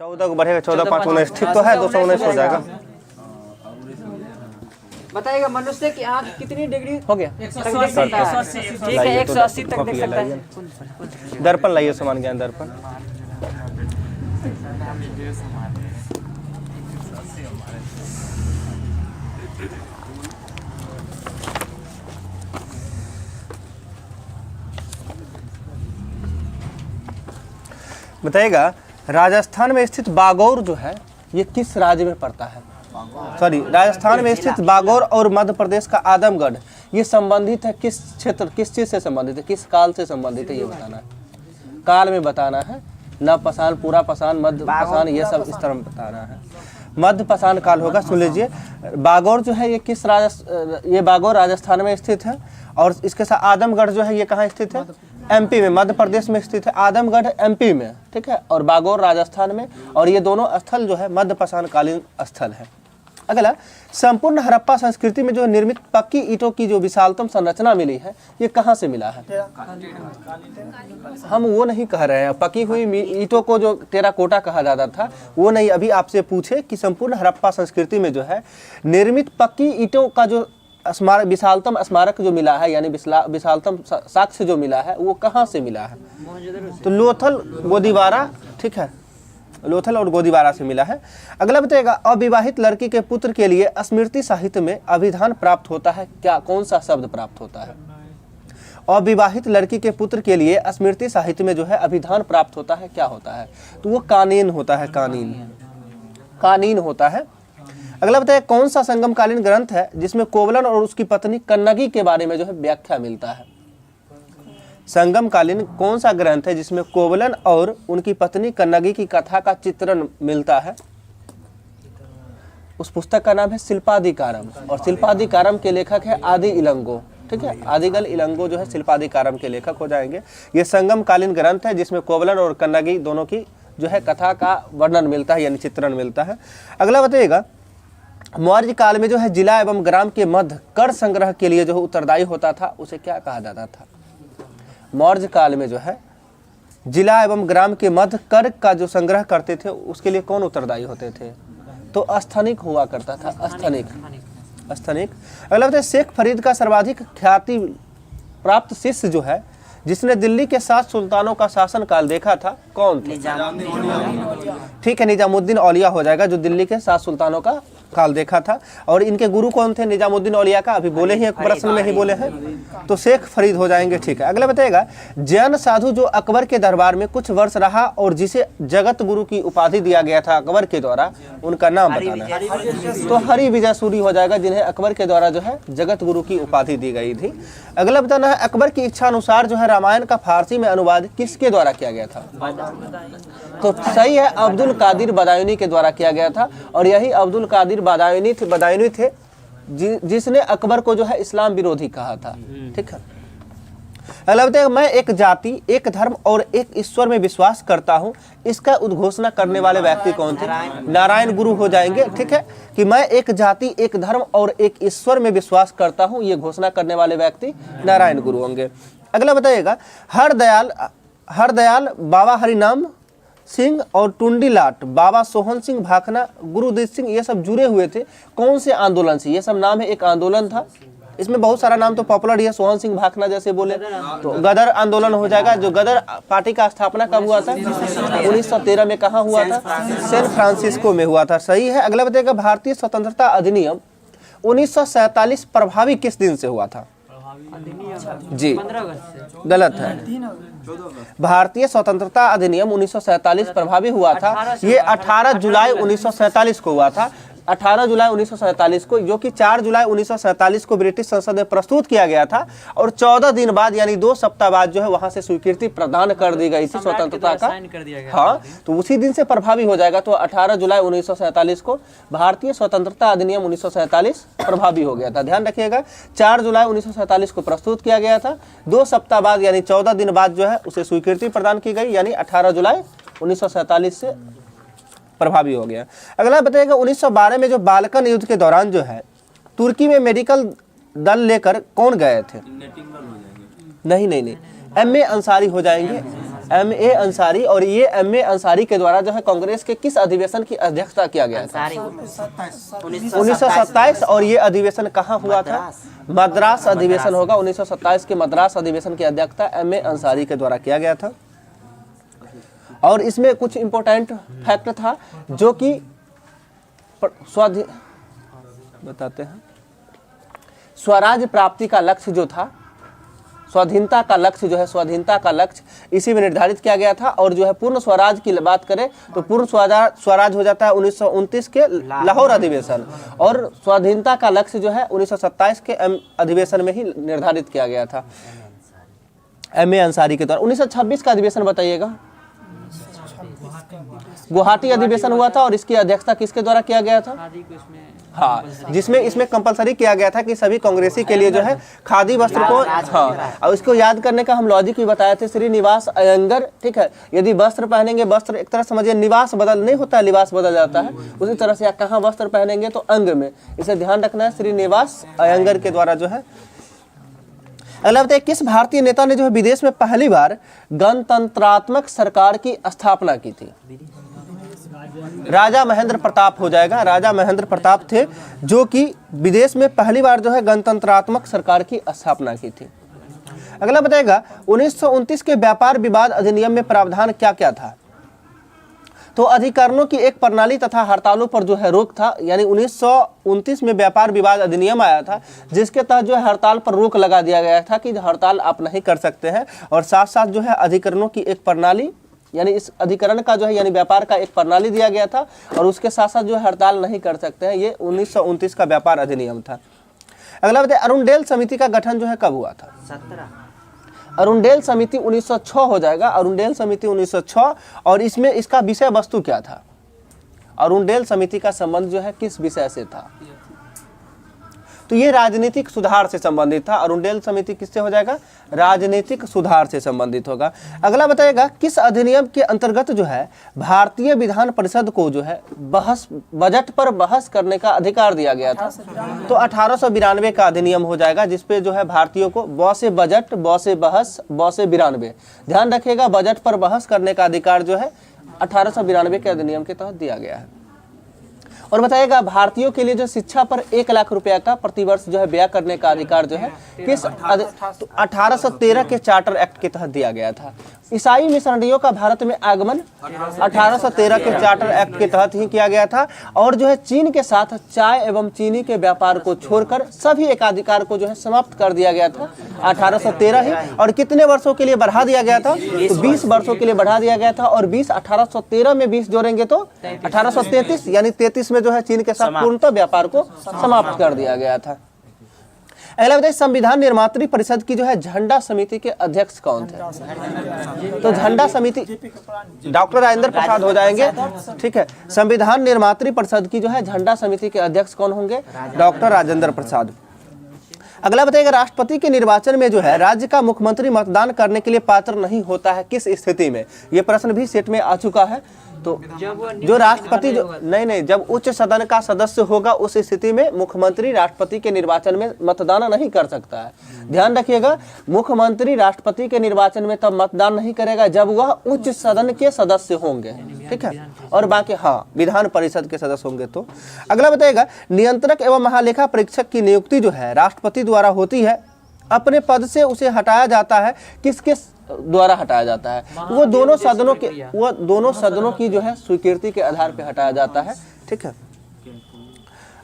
14 को बढ़ेगा, 14 5 19 ठीक तो है, 219 हो जाएगा। बताइएगा मनुष्य की आँख कितनी डिग्री हो गया, तक देख सकता है? ठीक है, 180 तक देख सकता है। दर्पण लाइए, समान ज्ञान दर्पण। बताइएगा राजस्थान में स्थित बागौर जो है ये किस राज्य में पड़ता है? सॉरी, राजस्थान में स्थित बागौर और मध्य प्रदेश का आदमगढ़ ये संबंधित है किस क्षेत्र, किस चीज से संबंधित है, किस काल से संबंधित है, ये बताना है। काल में बताना है, नव पाषाण, पूरा पाषाण, मध्य पाषाण, ये सब इस तरह बताना है। मध्य पाषाण काल होगा। सुन लीजिए, बागौर जो है ये किस ये बागौर राजस्थान में स्थित है और इसके साथ आदमगढ़ जो है ये कहाँ स्थित है? एमपी में, मध्य प्रदेश में स्थित है। आदमगढ़ एमपी में, ठीक है, और बागौर राजस्थान में, और ये दोनों स्थल जो है मध्य पाषाण कालीन स्थल है। अगला, संपूर्ण हड़प्पा संस्कृति में जो निर्मित पक्की ईंटों की जो विशालतम संरचना मिली है ये कहाँ से मिला है? हम वो नहीं कह रहे हैं, पकी हुई ईंटों को जो टेराकोटा कहा जाता था वो नहीं। अभी आपसे पूछे कि संपूर्ण हड़प्पा संस्कृति में जो है निर्मित पक्की ईंटों का जो स्मारक, विशालतम स्मारक जो मिला है, यानी विशालतम साक्ष्य जो मिला है वो कहाँ से मिला है? तो लोथल, गोदीवारा, ठीक है, लोथल और गोदीवारा से मिला है। अगला बताइएगा, अविवाहित लड़की के पुत्र के लिए स्मृति साहित्य में अभिधान प्राप्त होता है क्या? कौन सा शब्द प्राप्त होता है? अविवाहित लड़की के पुत्र के लिए स्मृति साहित्य में जो है अभिधान प्राप्त होता है, क्या होता है? तो वो कानीन होता है, कानीन, कानीन होता है। अगला बताइए, कौन सा संगमकालीन ग्रंथ है जिसमें कोवलन और उसकी पत्नी कन्नगी के बारे में जो है व्याख्या मिलता है? संगमकालीन कौन सा ग्रंथ है जिसमें कोवलन और उनकी पत्नी कन्नगी की कथा का चित्रण मिलता है? उस पुस्तक का नाम है शिल्पादिकारम, और शिल्पादिकारम के लेखक है आदि इलंगो, ठीक है, आदिगल इलंगो जो है शिल्पादिकारम के लेखक हो जाएंगे। ये संगमकालीन ग्रंथ है जिसमें कोवलन और कन्नगी दोनों की जो है कथा का वर्णन मिलता है, यानी चित्रण मिलता है। अगला बताइएगा, मौर्य काल में जो है जिला एवं ग्राम के मध्य कर संग्रह के लिए जो उत्तरदायी होता था उसे क्या कहा जाता था? मौर्य काल में जो है जिला एवं ग्राम के मध्य कर का जो संग्रह करते थे उसके लिए कौन उत्तरदायी होते थे? तो अस्थानिक हुआ करता था, अस्थानिक, अस्थानिक। अगला बताइए, शेख फरीद का सर्वाधिक ख्याति प्राप्त शिष्य जो है जिसने दिल्ली के 7 सुल्तानों का शासन काल देखा था, कौन थे? ठीक है, निजामुद्दीन औलिया हो जाएगा, जो दिल्ली के 7 सुल्तानों का काल देखा था। और इनके गुरु कौन थे निजामुद्दीन औलिया का? अभी बोले ही, एक प्रश्न में ही बोले हैं, तो शेख फरीद हो जाएंगे। ठीक है, अगला बताएगा, जैन साधु जो अकबर के दरबार में कुछ वर्ष रहा और जिसे जगत गुरु की उपाधि दिया गया था अकबर के द्वारा, उनका नाम बताना है। तो हरि विजय सूरी हो जाएगा, जिन्हें अकबर के द्वारा जो है जगत गुरु की उपाधि दी गई थी। अगला बताना है, अकबर की इच्छा अनुसार जो है रामायण का फारसी में अनुवाद किसके द्वारा किया गया था? तो सही है, अब्दुल कादिर बदायूनी के द्वारा किया गया था, और यही अब्दुल कादिर बदायूनी थे जिसने अकबर को जो है इस्लाम विरोधी कहा था। ठीक है, अगला बताइए, मैं एक जाति, एक धर्म और एक ईश्वर में विश्वास करता हूँ, इसका उद्घोषणा करने वाले व्यक्ति कौन थे? नारायण गुरु हो जाएंगे। ठीक है, कि मैं एक जाति, एक धर्म और एक ईश्वर में विश्वास करता हूँ, ये घोषणा करने वाले व्यक्ति नारायण गुरु होंगे। अगला बताइएगा, हरदयाल बाबा हरिनाम सिंह और टुंडीलाट बाबा सोहन सिंह भाखना, गुरुदीप सिंह, ये सब जुड़े हुए थे कौन से आंदोलन से? ये सब नाम है, एक आंदोलन था, इसमें बहुत सारा नाम तो पॉपुलर है, सोहन सिंह भाखना जैसे बोले तो गदर आंदोलन हो जाएगा। जो गदर पार्टी का स्थापना कब हुआ था? 1913 में। कहाँ हुआ था? सैन फ्रांसिस्को में हुआ था। सही है। अगला बताइएगा, भारतीय स्वतंत्रता अधिनियम 1947 प्रभावी किस दिन से हुआ था? जी गलत है, भारतीय स्वतंत्रता अधिनियम 1947 प्रभावी हुआ था, ये 18 जुलाई 1947 को हुआ था। 18 जुलाई 1947 को, जो कि 4 जुलाई 1947 को ब्रिटिश संसद में प्रस्तुत किया गया था, और 14 दिन बाद यानी 2 सप्ताह बाद जो है वहां से स्वीकृति प्रदान कर दी गई थी स्वतंत्रता का। हाँ, तो उसी दिन से प्रभावी हो जाएगा। तो 18 जुलाई 1947 को भारतीय स्वतंत्रता अधिनियम 1947 प्रभावी हो गया था। ध्यान रखिएगा, 4 जुलाई 1947 को प्रस्तुत किया गया था, 2 सप्ताह बाद यानी 14 दिन बाद जो है उसे स्वीकृति प्रदान की गई, यानी 18 जुलाई 1947 से प्रभावी हो गया। अगला बताइएगा, 1912 में जो बाल्कन युद्ध के दौरान जो है तुर्की में मेडिकल दल लेकर कौन गए थे? नहीं, एम ए अंसारी हो जाएंगे। M.A. अंसारी। और ये M.A. अंसारी के द्वारा जो है कांग्रेस के किस अधिवेशन की अध्यक्षता किया गया था? 1927। और ये अधिवेशन कहाँ हुआ था? मद्रास अधिवेशन होगा। 1927 के मद्रास अधिवेशन की अध्यक्षता M.A. अंसारी के द्वारा किया गया था। और इसमें कुछ इंपॉर्टेंट फैक्ट था जो कि बताते हैं। स्वराज प्राप्ति का लक्ष्य जो था, स्वाधीनता का लक्ष्य जो है, स्वाधीनता का लक्ष्य इसी में निर्धारित किया गया था। और जो है पूर्ण स्वराज की बात करें तो पूर्ण स्वराज हो जाता है 1929 के लाहौर अधिवेशन। और स्वाधीनता का लक्ष्य जो है 1927 के अधिवेशन में ही निर्धारित किया गया था M.A. अंसारी के द्वारा। 1926 का अधिवेशन बताइएगा। गुवाहाटी अधिवेशन हुआ था और इसकी अध्यक्षता किसके द्वारा किया गया था? हाँ, जिसमें इसमें कंपलसरी किया गया था कि सभी कांग्रेसी के लिए जो है खादी वस्त्र को, हाँ, और इसको याद करने का हम लॉजिक भी बताए थे, श्रीनिवास अयंगर। ठीक है, यदि वस्त्र पहनेंगे, वस्त्र एक तरह समझिए निवास बदल नहीं होता है, लिबास बदल जाता है, उसी तरह से कहाँ वस्त्र पहनेंगे तो अंग में, इसे ध्यान रखना है। श्रीनिवास अयंगर के द्वारा जो है। अगला बताइए, किस भारतीय नेता ने जो है विदेश में पहली बार गणतंत्रात्मक सरकार की स्थापना की थी? राजा महेंद्र प्रताप हो जाएगा। राजा महेंद्र प्रताप थे जो कि विदेश में पहली बार जो है गणतंत्रात्मक सरकार की स्थापना की थी। अगला बताएगा, 1929 के व्यापार विवाद अधिनियम में प्रावधान क्या क्या था? तो अधिकरणों की एक प्रणाली तथा हड़तालों पर जो है रोक था। यानी 1929 में व्यापार विवाद अधिनियम आया था जिसके तहत जो है हड़ताल पर रोक लगा दिया गया था कि हड़ताल आप नहीं कर सकते हैं। और साथ साथ जो है अधिकरणों की एक प्रणाली, यानी इस अधिकरण का जो है यानी व्यापार का एक प्रणाली दिया गया था और उसके साथ साथ जो है हड़ताल नहीं कर सकते हैं। ये 1929 का व्यापार अधिनियम था। अगला बताइए, अरुणडेल समिति का गठन जो है कब हुआ था? 17। अरुणडेल समिति 1906 हो जाएगा। अरुणडेल समिति 1906। और इसमें इसका विषय वस्तु क्या था? अरुणडेल समिति का संबंध जो है किस विषय से था? तो ये राजनीतिक सुधार से संबंधित था। अरुणडेल समिति किससे हो जाएगा? राजनीतिक सुधार से संबंधित होगा। अगला बताएगा, किस अधिनियम के अंतर्गत जो है भारतीय विधान परिषद को जो है बजट पर बहस करने का अधिकार दिया गया था? तो 1892 का अधिनियम हो जाएगा जिसपे जो है भारतीयों को ब से बजट, ब से बहस, ब से 92, ध्यान रखिएगा, बजट पर बहस करने का अधिकार जो है 1892 के अधिनियम के तहत दिया गया है। और बताइएगा, भारतीयों के लिए जो शिक्षा पर 1 लाख रुपया का प्रतिवर्ष जो है व्यय करने का अधिकार जो है किस 1813 के चार्टर एक्ट के तहत दिया गया था। ईसाई मिशनरियों का भारत में आगमन 1813 के चार्टर एक्ट के तहत ही किया गया था। और जो है चीन के साथ चाय एवं चीनी के व्यापार को छोड़कर सभी एकाधिकार को जो है समाप्त कर दिया गया था 1813 ही। और कितने वर्षों के लिए बढ़ा दिया गया था? तो 20 वर्षों के लिए बढ़ा दिया गया था। और 20 1813 में 20 जोड़ेंगे तो 1833, यानी 33 में जो है चीन के साथ पूर्णतः व्यापार को समाप्त कर दिया गया था। अगला बताइए, संविधान निर्मात्री परिषद की जो है झंडा समिति के अध्यक्ष कौन थे? तो झंडा समिति डॉक्टर राजेंद्र प्रसाद हो जाएंगे। ठीक है, संविधान निर्मात्री परिषद की जो है झंडा समिति के अध्यक्ष कौन होंगे? डॉक्टर राजेंद्र प्रसाद। अगला बताइएगा, राष्ट्रपति के निर्वाचन में जो है राज्य का मुख्यमंत्री मतदान करने के लिए पात्र नहीं होता है किस स्थिति में? ये प्रश्न भी सेट में आ चुका है। तो जो राष्ट्रपति जो नहीं, जब उच्च सदन का सदस्य होगा उस स्थिति में मुख्यमंत्री राष्ट्रपति के निर्वाचन में मतदान नहीं कर सकता है। ध्यान रखिएगा, मुख्यमंत्री राष्ट्रपति के निर्वाचन में तब मतदान नहीं करेगा जब वह उच्च सदन के सदस्य होंगे। ठीक है, और बाकी हाँ विधान परिषद के सदस्य होंगे। तो अगला बताइएगा, नियंत्रक एवं महालेखा परीक्षक की नियुक्ति जो है राष्ट्रपति द्वारा होती है, अपने पद से उसे हटाया जाता है किसके द्वारा हटाया जाता है? वो दोनों सदनों की जो है स्वीकृति के आधार पर हटाया जाता है। ठीक है,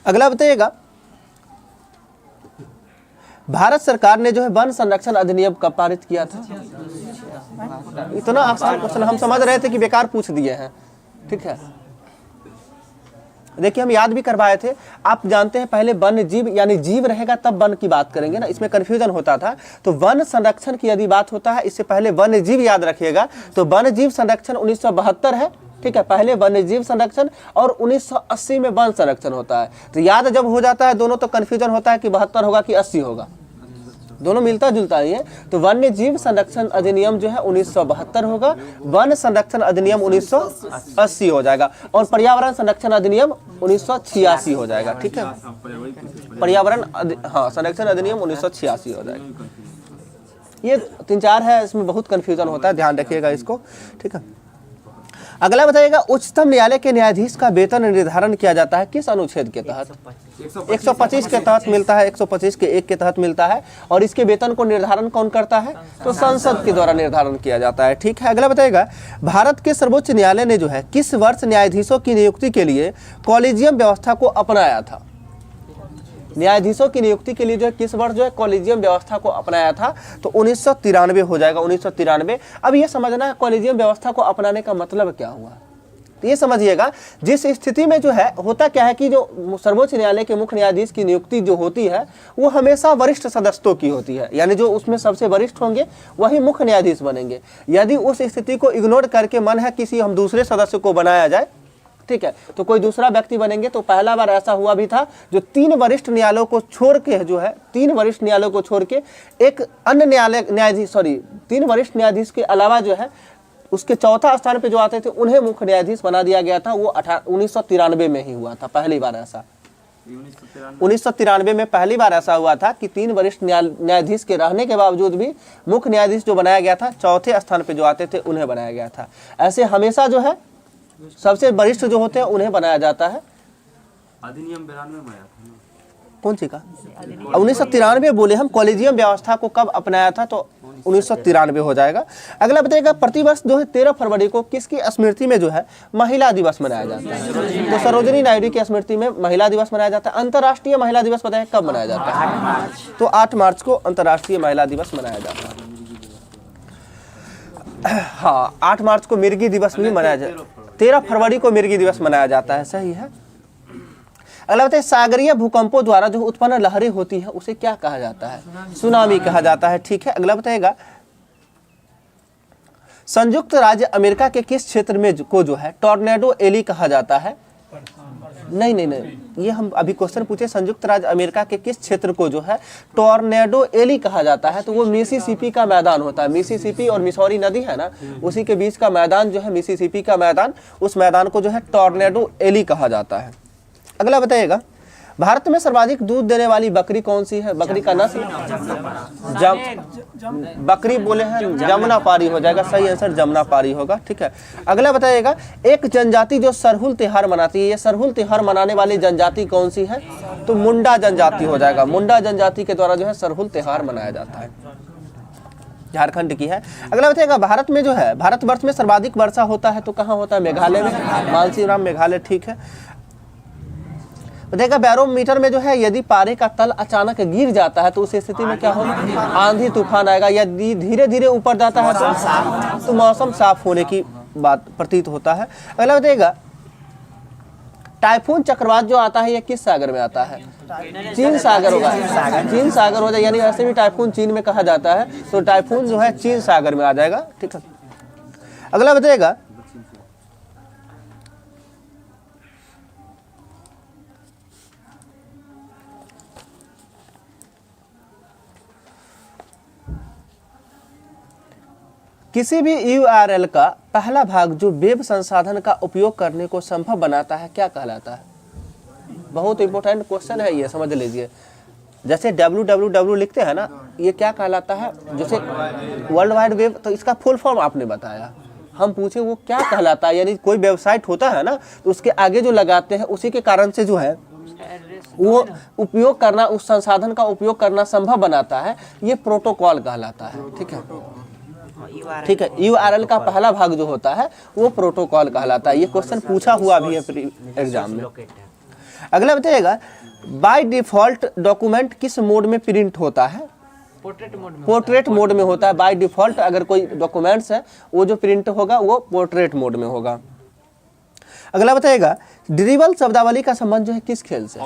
अगला बताइएगा, भारत सरकार ने जो है वन संरक्षण अधिनियम कब पारित किया था? इतना आसान क्वेश्चन हम समझ रहे थे कि बेकार पूछ दिए हैं। ठीक है, देखिए हम याद भी करवाए थे। आप जानते हैं पहले वन्य जीव यानी जीव रहेगा तब वन की बात करेंगे ना, इसमें कंफ्यूजन होता था। तो वन संरक्षण की यदि बात होता है, इससे पहले वन्य जीव याद रखिएगा। तो वन्य जीव संरक्षण 1972 है। ठीक है, पहले वन्य जीव संरक्षण और 1980 में वन संरक्षण होता है। तो याद जब हो जाता है दोनों तो कंफ्यूजन होता है कि 72 होगा कि 80 होगा, दोनों मिलता जुलता ही है। तो वन्य जीव संरक्षण अधिनियम जो है 1972 होगा, वन संरक्षण अधिनियम 1980 हो जाएगा और पर्यावरण संरक्षण अधिनियम 1986 हो जाएगा। ठीक है, पर्यावरण संरक्षण अधिनियम 1986 हो जाएगा। ये 3-4 है, इसमें बहुत कन्फ्यूजन होता है, ध्यान रखिएगा इसको, ठीक है। अगला बताइएगा, उच्चतम न्यायालय के न्यायाधीश का वेतन निर्धारण किया जाता है किस अनुच्छेद के तहत? 125 के तहत मिलता है, 125 के 1 के तहत मिलता है। और इसके वेतन को निर्धारण कौन करता है? तो संसद के द्वारा निर्धारण किया जाता है, ठीक है। अगला बताइएगा, भारत के सर्वोच्च न्यायालय ने जो है किस वर्ष न्यायाधीशों की नियुक्ति के लिए कॉलेजियम व्यवस्था को अपनाया था? न्यायाधीशों की नियुक्ति के लिए जो है किस वर्ष जो है कॉलेजियम व्यवस्था को अपनाया था? तो 1993 हो जाएगा, 1993। अब ये समझना है कॉलेजियम व्यवस्था को अपनाने का मतलब क्या हुआ। तो ये समझिएगा, जिस स्थिति में जो है होता क्या है कि जो सर्वोच्च न्यायालय के मुख्य न्यायाधीश की नियुक्ति जो होती है वो हमेशा वरिष्ठ सदस्यों की होती है, यानी जो उसमें सबसे वरिष्ठ होंगे वही मुख्य न्यायाधीश बनेंगे। यदि उस स्थिति को इग्नोर करके मन है किसी हम दूसरे सदस्य को बनाया जाए, ठीक है, तो कोई दूसरा व्यक्ति बनेंगे। तो पहला बार ऐसा हुआ भी था, जो 3 वरिष्ठ न्यायालयों को छोड़ के जो है 3 वरिष्ठ न्यायालयों को छोड़ के एक अन्य न्यायाधीश 3 वरिष्ठ न्यायाधीश के अलावा जो है उसके चौथा स्थान पे जो आते थे उन्हें मुख्य न्यायाधीश बना दिया गया था। वो 1993 में ही हुआ था पहली बार ऐसा। 1993 में पहली बार ऐसा हुआ था कि 3 वरिष्ठ न्यायाधीश के रहने के बावजूद भी मुख्य न्यायाधीश जो बनाया गया था चौथे स्थान पे जो आते थे उन्हें बनाया गया था। ऐसे हमेशा जो है सबसे वरिष्ठ जो होते हैं उन्हें बनाया जाता है। अधिनियम 92 में आया था, कौन सी का? 1993 बोले हम। कॉलेजियम व्यवस्था को कब अपनाया था? तो 1993 हो जाएगा। अगला बताइएगा, प्रतिवर्ष जो है 13 फरवरी को किसकी स्मृति में जो है महिला दिवस मनाया जाता है? तो सरोजिनी नायडू की स्मृति में महिला दिवस मनाया जाता है। अंतर्राष्ट्रीय महिला दिवस बताइए कब मनाया जाता है? तो 8 मार्च को अंतर्राष्ट्रीय महिला दिवस मनाया जाता है। हाँ, 8 मार्च को मिर्गी दिवस भी मनाया जाता है। 13 फरवरी को मिर्गी दिवस मनाया जाता है, सही है। अगला बताइए, सागरीय भूकंपों द्वारा जो उत्पन्न लहरें होती है उसे क्या कहा जाता है? सुनामी कहा जाता है, ठीक है। अगला बताइएगा, संयुक्त राज्य अमेरिका के किस क्षेत्र में को जो है टॉर्नेडो एली कहा जाता है? नहीं, ये हम अभी क्वेश्चन पूछे, संयुक्त राज्य अमेरिका के किस क्षेत्र को जो है टॉर्नेडो एली कहा जाता है? तो वो मिसिसिपी का मैदान होता है। मिसिसिपी और मिसौरी नदी है ना, उसी के बीच का मैदान जो है मिसिसिपी का मैदान, उस मैदान को जो है टॉर्नेडो एली कहा जाता है। अगला बताइएगा, भारत में सर्वाधिक दूध देने वाली बकरी कौन सी है? बकरी का नस्ल बकरी बोले हैं जमुनापारी हो जाएगा, सही आंसर जमुनापारी होगा, ठीक है। अगला बताइएगा, एक जनजाति जो सरहुल त्योहार मनाती है, ये सरहुल त्योहार मनाने वाली जनजाति कौन सी है? तो मुंडा जनजाति हो जाएगा। मुंडा जनजाति के द्वारा जो है सरहुल त्योहार मनाया जाता है, झारखंड की है। अगला बताइएगा, भारत में जो है भारतवर्ष में सर्वाधिक वर्षा होता है तो कहाँ होता है? मेघालय में, मानसीराम मेघालय, ठीक है। देखा बैरोमीटर में जो है यदि पारे का तल अचानक गिर जाता है तो उस स्थिति में क्या होगा? आंधी तूफान आएगा। यदि धीरे धीरे ऊपर जाता है तो मौसम साफ होने की बात प्रतीत होता है। अगला बताइएगा, टाइफून चक्रवात जो आता है ये किस सागर में आता है? चीन सागर होगा, चीन सागर हो जाए, यानी वैसे भी टाइफून चीन में कहा जाता है, तो टाइफून जो है चीन सागर में आ जाएगा, ठीक है। अगला बताइएगा, किसी भी URL का पहला भाग जो वेब संसाधन का उपयोग करने को संभव बनाता है क्या कहलाता है? बहुत इंपॉर्टेंट क्वेश्चन है ये, समझ लीजिए। जैसे www लिखते हैं ना, ये क्या कहलाता है? जैसे वर्ल्ड वाइड वेब, तो इसका फुल फॉर्म आपने बताया, हम पूछे वो क्या कहलाता है। यानी कोई वेबसाइट होता है ना, तो उसके आगे जो लगाते हैं उसी के कारण से जो है वो उपयोग करना, उस संसाधन का उपयोग करना संभव बनाता है, ये प्रोटोकॉल कहलाता है, ठीक है, ठीक है। URL का पहला भाग जो होता है वो प्रोटोकॉल कहलाता है। ये क्वेश्चन पूछा हुआ भी है एग्जाम में। अगला बताइएगा, बाय डिफॉल्ट डॉक्यूमेंट किस मोड में प्रिंट होता है? पोर्ट्रेट मोड में होता है। बाय डिफॉल्ट अगर कोई डॉक्यूमेंट्स है वो जो प्रिंट होगा वो पोर्ट्रेट मोड में होगा। अगला बताइएगा, ड्रिबल शब्दावली का संबंध जो है किस खेल से?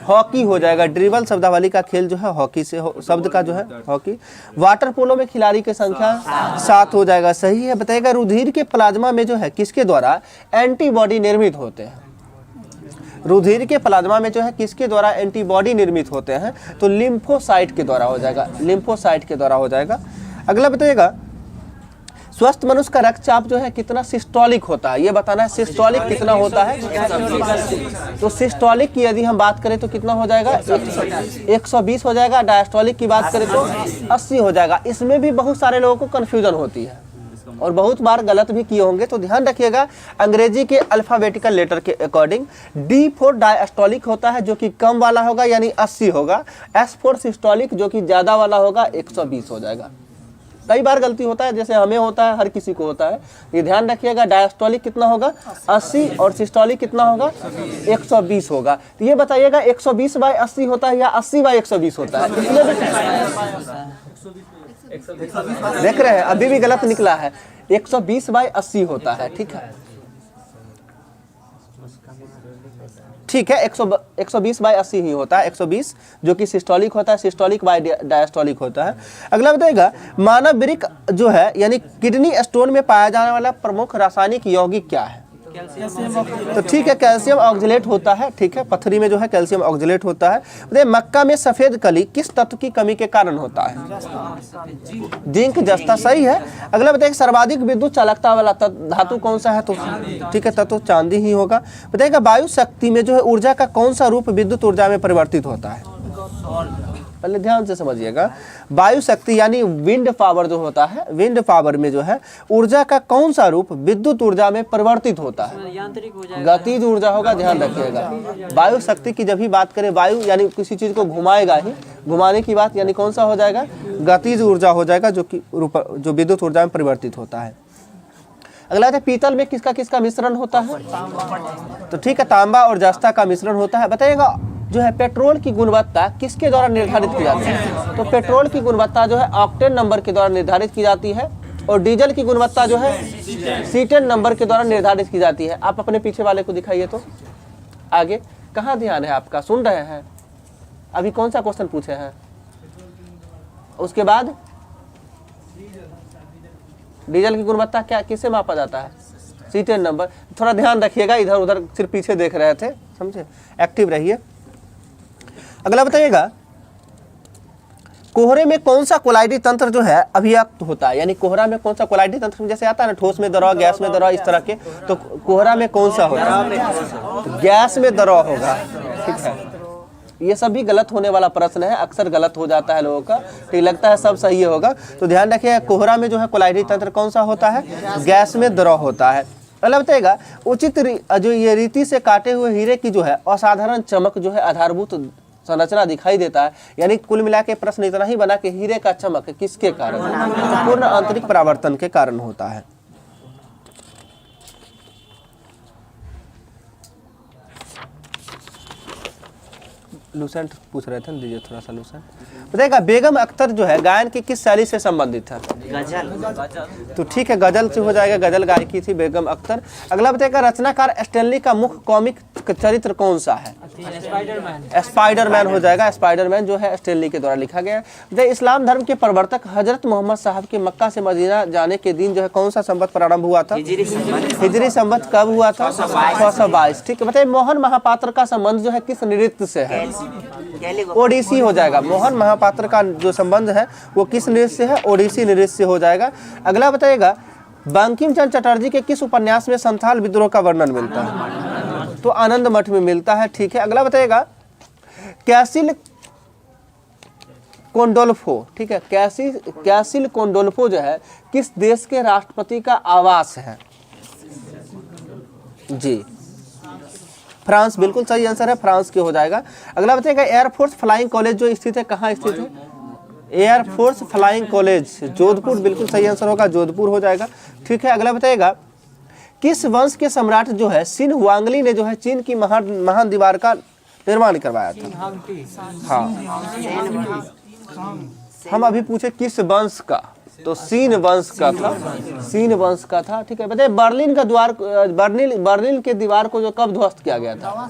हॉकी हो जाएगा। ड्रिबल शब्दावली का खेल जो है हॉकी से, शब्द का जो है हॉकी। वाटर पोलो में खिलाड़ी की संख्या 7 हो जाएगा, सही है। बताइएगा, रुधिर के प्लाज्मा में जो है किसके द्वारा एंटीबॉडी निर्मित होते हैं? रुधिर के प्लाज्मा में जो है किसके द्वारा एंटीबॉडी निर्मित होते हैं? तो लिम्फोसाइट के द्वारा हो जाएगा, लिम्फोसाइट के द्वारा हो जाएगा। अगला बताइएगा, स्वस्थ मनुष्य का रक्तचाप जो है कितना सिस्टोलिक होता है, ये बताना है। सिस्टोलिक कितना होता है? तो सिस्टोलिक की यदि हम बात करें तो कितना हो जाएगा? 120 हो जाएगा। डायस्टोलिक की बात करें तो 80 हो जाएगा। इसमें भी बहुत सारे लोगों को कन्फ्यूजन होती है और बहुत बार गलत भी किए होंगे, तो ध्यान रखिएगा। अंग्रेजी के अल्फाबेटिकल लेटर के अकॉर्डिंग D फॉर डायस्टोलिक होता है जो कि कम वाला होगा यानी 80 होगा। S फॉर सिस्टोलिक जो कि ज़्यादा वाला होगा 120 हो जाएगा। कई बार गलती होता है, जैसे हमें होता है, हर किसी को होता है। ये ध्यान रखिएगा, डायस्टोलिक कितना होगा? 80 और सिस्टोलिक कितना होगा? 120 होगा। तो ये बताइएगा 120/80 होता है या 80/120 होता है? इसमें देख रहे हैं अभी भी गलत निकला है, 120/80 होता है। ठीक है, ठीक है, 120/80 ही होता है। 120 जो कि सिस्टोलिक होता है, सिस्टोलिक बाय डायस्टोलिक होता है। अगला बताएगा मानव वृक्क जो है यानी किडनी स्टोन में पाया जाने वाला प्रमुख रासायनिक यौगिक क्या है? तो ठीक है, कैल्शियम ऑक्जेलेट होता है। ठीक है, पथरी में जो है कैल्शियम ऑक्जेलेट होता है। बताइए मक्का में सफेद कली किस तत्व की कमी के कारण होता है? जिंक जस्ता, सही है। अगला बताइए सर्वाधिक विद्युत चालकता वाला धातु कौन सा है? तो ठीक है, तत्व चांदी ही होगा। बताइएगा वायु शक्ति में जो है ऊर्जा का कौन सा रूप विद्युत ऊर्जा में परिवर्तित होता है? पहले ध्यान से समझिएगा, वायु शक्ति यानी विंड पावर जो होता है, विंड पावर में जो है ऊर्जा का कौन सा रूप विद्युत ऊर्जा में परिवर्तित होता है? यांत्रिक हो जाएगा, गतिज ऊर्जा होगा। ध्यान रखिएगा, वायु शक्ति की जब भी बात करें, वायु यानी किसी चीज को घुमाएगा ही, घुमाने की बात यानी कौन सा हो जाएगा? गतिज ऊर्जा हो जाएगा जो कि जो विद्युत ऊर्जा में परिवर्तित होता है। अगला है पीतल में किसका किसका मिश्रण होता है? तो ठीक है, तांबा और जस्ता का मिश्रण होता है। बताइएगा जो है पेट्रोल की गुणवत्ता किसके द्वारा निर्धारित की जाती है? तो पेट्रोल की गुणवत्ता जो है ऑक्टेन नंबर के द्वारा निर्धारित की जाती है और डीजल की गुणवत्ता जो है सीटेन नंबर के द्वारा निर्धारित की जाती है। आप अपने पीछे वाले को दिखाइए तो आगे कहाँ ध्यान है आपका? सुन रहे हैं? अभी कौन सा क्वेश्चन पूछे हैं? उसके बाद डीजल की गुणवत्ता क्या किससे मापा जाता है? Cetane number. थोड़ा ध्यान रखिएगा, इधर उधर सिर्फ पीछे देख रहे थे, समझे? एक्टिव रहिए। अगला बताइएगा कोहरे में कौन सा कोलाइडी तंत्र जो है अभिव्यक्त होता है? यानी कोहरा में कौन सा कोलाइडी तंत्र जैसे आता है ना, ठोस में द्रव, गैस में द्रव, इस तरह के, तो कोहरा में कौन सा होता है? गैस में द्रव होगा। ठीक है, ये सब भी गलत होने वाला प्रश्न है, अक्सर गलत हो जाता है लोगों का, तो लगता है सब सही होगा। तो ध्यान रखिए कोहरा में जो है कोलाइडी तंत्र कौन सा होता है? गैस में द्रव होता है। अगला बताइएगा उचित जो ये रीति से काटे हुए हीरे की जो है असाधारण चमक जो है आधारभूत संरचना दिखाई देता है। यानी कुल मिला के प्रश्न इतना ही बना कि हीरे का चमक किसके कारण? पूर्ण आंतरिक परावर्तन के कारण होता है। लूसेंट पूछ रहे थे, दीजिए थोड़ा सा लूसेंट। बताइएगा बेगम अख्तर जो है गायन की किस शैली से संबंधित है? गजल। तो ठीक है, गजल से हो जाएगा, गजल गायकी थी बेगम अख्तर। अगला बताइएगा रचनाकार स्टैनली का मुख्य कॉमिक चरित्र कौन सा है? स्पाइडरमैन हो जाएगा। स्पाइडरमैन जो है स्टैनली के द्वारा लिखा गया है। इस्लाम धर्म के प्रवर्तक हजरत मोहम्मद साहब के मक्का से मदीना जाने के दिन जो है कौन सा संवत प्रारंभ हुआ था? हिजरी संवत कब हुआ था? 622। ठीक है, बताइए मोहन महापात्र का संबंध जो है किस नृत्य से है? ओडिसी हो जाएगा। मोहन महापात्र का जो संबंध है वो किस नृत्य से है? ओडिसी नृत्य से हो जाएगा। अगला बताइएगा बंकिम चंद्र चटर्जी के किस उपन्यास में संथाल विद्रोह का वर्णन मिलता है? तो आनंद मठ में मिलता है। ठीक है, अगला बताइएगा कैसिल कोंडोल्फो, ठीक है, कैसिल कोंडोल्फो जो है किस देश के राष्ट्रपति का आवास है? जी फ्रांस, बिल्कुल सही आंसर है, फ्रांस के हो जाएगा। अगला बताइएगा एयरफोर्स फ्लाइंग कॉलेज जो स्थित है कहाँ स्थित है? एयरफोर्स फ्लाइंग कॉलेज जोधपुर, बिल्कुल सही आंसर होगा, जोधपुर हो जाएगा। ठीक है, अगला बताइएगा किस वंश के सम्राट जो है सिन हुआंगली ने जो है चीन की महान दीवार का निर्माण करवाया था? हाँ, हम अभी पूछे किस वंश का, तो सीन वंश का था, सीन वंश का था। ठीक है, बताइए बर्लिन का द्वार, बर्लिन के दीवार को जो कब ध्वस्त किया गया था?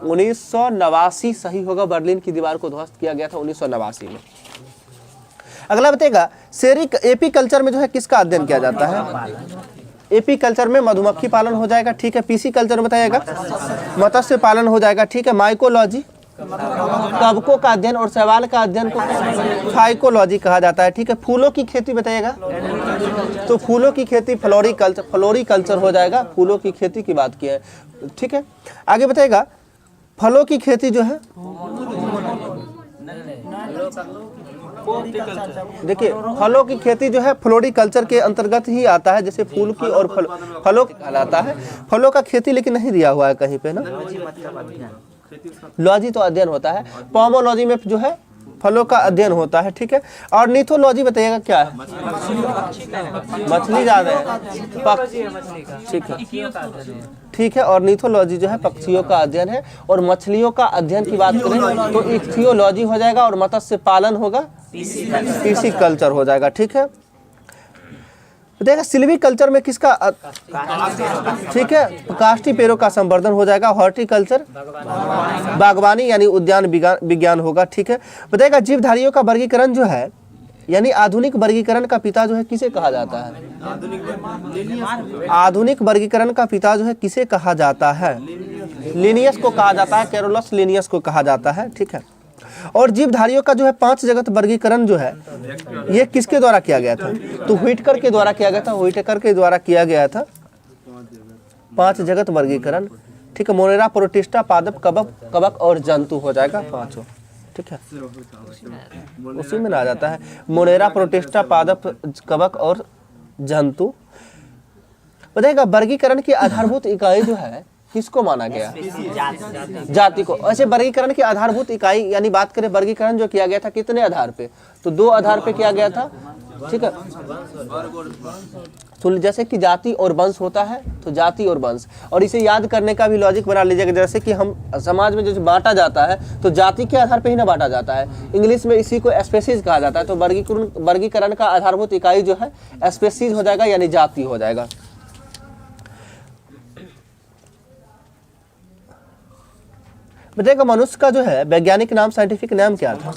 1989 सही होगा, बर्लिन की दीवार को ध्वस्त किया गया था 1989 में। अगला बताइएगा सेरिक एपी कल्चर में जो है किसका अध्ययन किया जाता है? एपी कल्चर में मधुमक्खी पालन हो जाएगा। ठीक है, पीसी कल्चर में बताइएगा मत्स्य पालन हो जाएगा। ठीक है, माइकोलॉजी कवकों का अध्ययन और शैवाल का अध्ययन को फाइकोलॉजी कहा जाता है। ठीक है, फूलों की खेती बताइएगा, तो फूलों की खेती फ्लोरिकल्चर हो जाएगा, फूलों की खेती की बात की है। ठीक है, आगे बताइएगा फलों की खेती जो है, देखिए फलों की खेती जो है फ्लोरिकल्चर के अंतर्गत ही आता है, जैसे फूल की और फलों कहलाता है। फलों का खेती लेकिन नहीं दिया हुआ है कहीं पे ना, लॉजी तो अध्ययन होता है, पोमोलॉजी में जो है फलों का अध्ययन होता है। ठीक है, और नीथोलॉजी बताइएगा क्या है, मछली ज्यादा है, ठीक है, ठीक है, और नीथोलॉजी जो है पक्षियों का अध्ययन है, और मछलियों का अध्ययन की बात करें तो इक्थियोलॉजी हो जाएगा, और मत्स्य पालन होगा पिसीकल्चर हो जाएगा। ठीक है, देखिए सिल्वीकल्चर में किसका, ठीक है, काष्ठी पेड़ों का संवर्धन हो जाएगा। हॉर्टिकल्चर बागवानी यानी उद्यान विज्ञान होगा। ठीक है, बताइएगा जीवधारियों का वर्गीकरण जो है, यानी आधुनिक वर्गीकरण का पिता जो है किसे कहा जाता है, आधुनिक वर्गीकरण का पिता जो है किसे कहा जाता है, लिनियस को कहा जाता है, कैरोलस लिनियस को कहा जाता है। ठीक है, और जीवधारियों का जो है 5 जगत वर्गीकरण जो है ये किसके द्वारा किया गया था, तो व्हिटकर के द्वारा किया गया था, व्हिटकर के द्वारा किया गया था 5 जगत वर्गीकरण। ठीक है, मोनेरा, प्रोटिस्टा, पादप, कवक और जंतु हो जाएगा 5। ठीक है, उसी में आ जाता है मोनेरा, प्रोटिस्टा, पादप, कवक और जंतु। बताइएगा वर्गीकरण की आधारभूत इकाई जो है किसको माना गया, जाति को। ऐसे वर्गीकरण की आधारभूत इकाई यानी बात करें वर्गीकरण जो किया गया था कितने आधार पे, तो 2 आधार पे किया गया था। ठीक है, तो जैसे कि जाति और वंश होता है, तो जाति और वंश, और इसे याद करने का भी लॉजिक बना लीजिएगा। जैसे कि हम समाज में जो बांटा जाता है तो जाति के आधार पे ही ना बांटा जाता है, इंग्लिश में इसी को स्पेसीज कहा जाता है। तो वर्गीकरण का आधारभूत इकाई जो है स्पेसीज हो जाएगा, यानी जाति हो जाएगा। बताइएगा मनुष्य का जो है वैज्ञानिक नाम, साइंटिफिक नाम क्या था,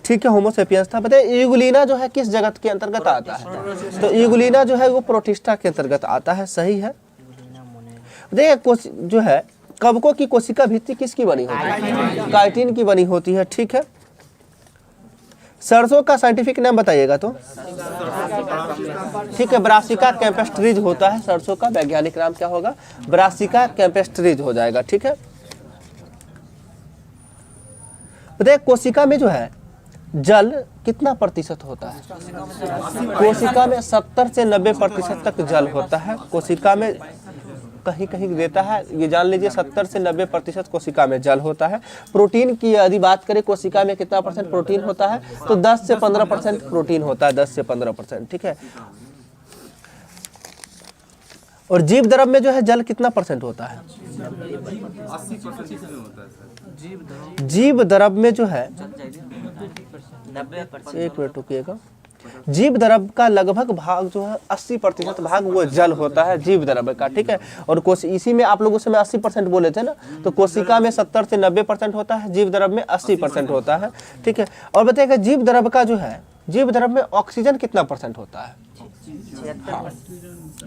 ठीक है, होमो सेपियंस था। बताइए यूगुलिना जो है किस जगत के अंतर्गत आता है, तो यूगुलिना जो है वो प्रोटिस्टा के अंतर्गत आता है, सही है। देखिए जो है कवकों की कोशिका भित्ति किसकी बनी होती है, काइटिन की बनी होती है। ठीक है, सरसों का साइंटिफिक नाम बताइएगा तो, ठीक है, ब्रासिका कैम्पेस्ट्रीज होता है, सरसों का वैज्ञानिक नाम क्या होगा, ब्रासिका कैम्पेस्ट्रीज हो जाएगा। ठीक है, बताइए कोशिका में जो है जल कितना प्रतिशत होता है, कोशिका में 70 से 90% तक जल होता है। कोशिका में कहीं कहीं देता है, ये जान लीजिए 70 से 90% कोशिका में जल होता है। प्रोटीन की यदि बात करें कोशिका में कितना % प्रोटीन होता है, तो 10 से 15% प्रोटीन होता है, 10 से 15%। ठीक है, और जीव द्रव में जो है जल कितना % होता है, 80% होता है। जीव द्रव में जो है, एक मिनट रुकिएगा, जीव द्रव का लगभग भाग जो है 80% भाग वो जल होता है जीव द्रव का। ठीक है, और इसी में आप लोगों से मैं 80% बोले थे ना, तो कोशिका में 70 से 90% होता है, जीव द्रव में 80% होता है। ठीक है, और बताइएगा जीव द्रव का जो है, जीव द्रव में ऑक्सीजन कितना % होता है,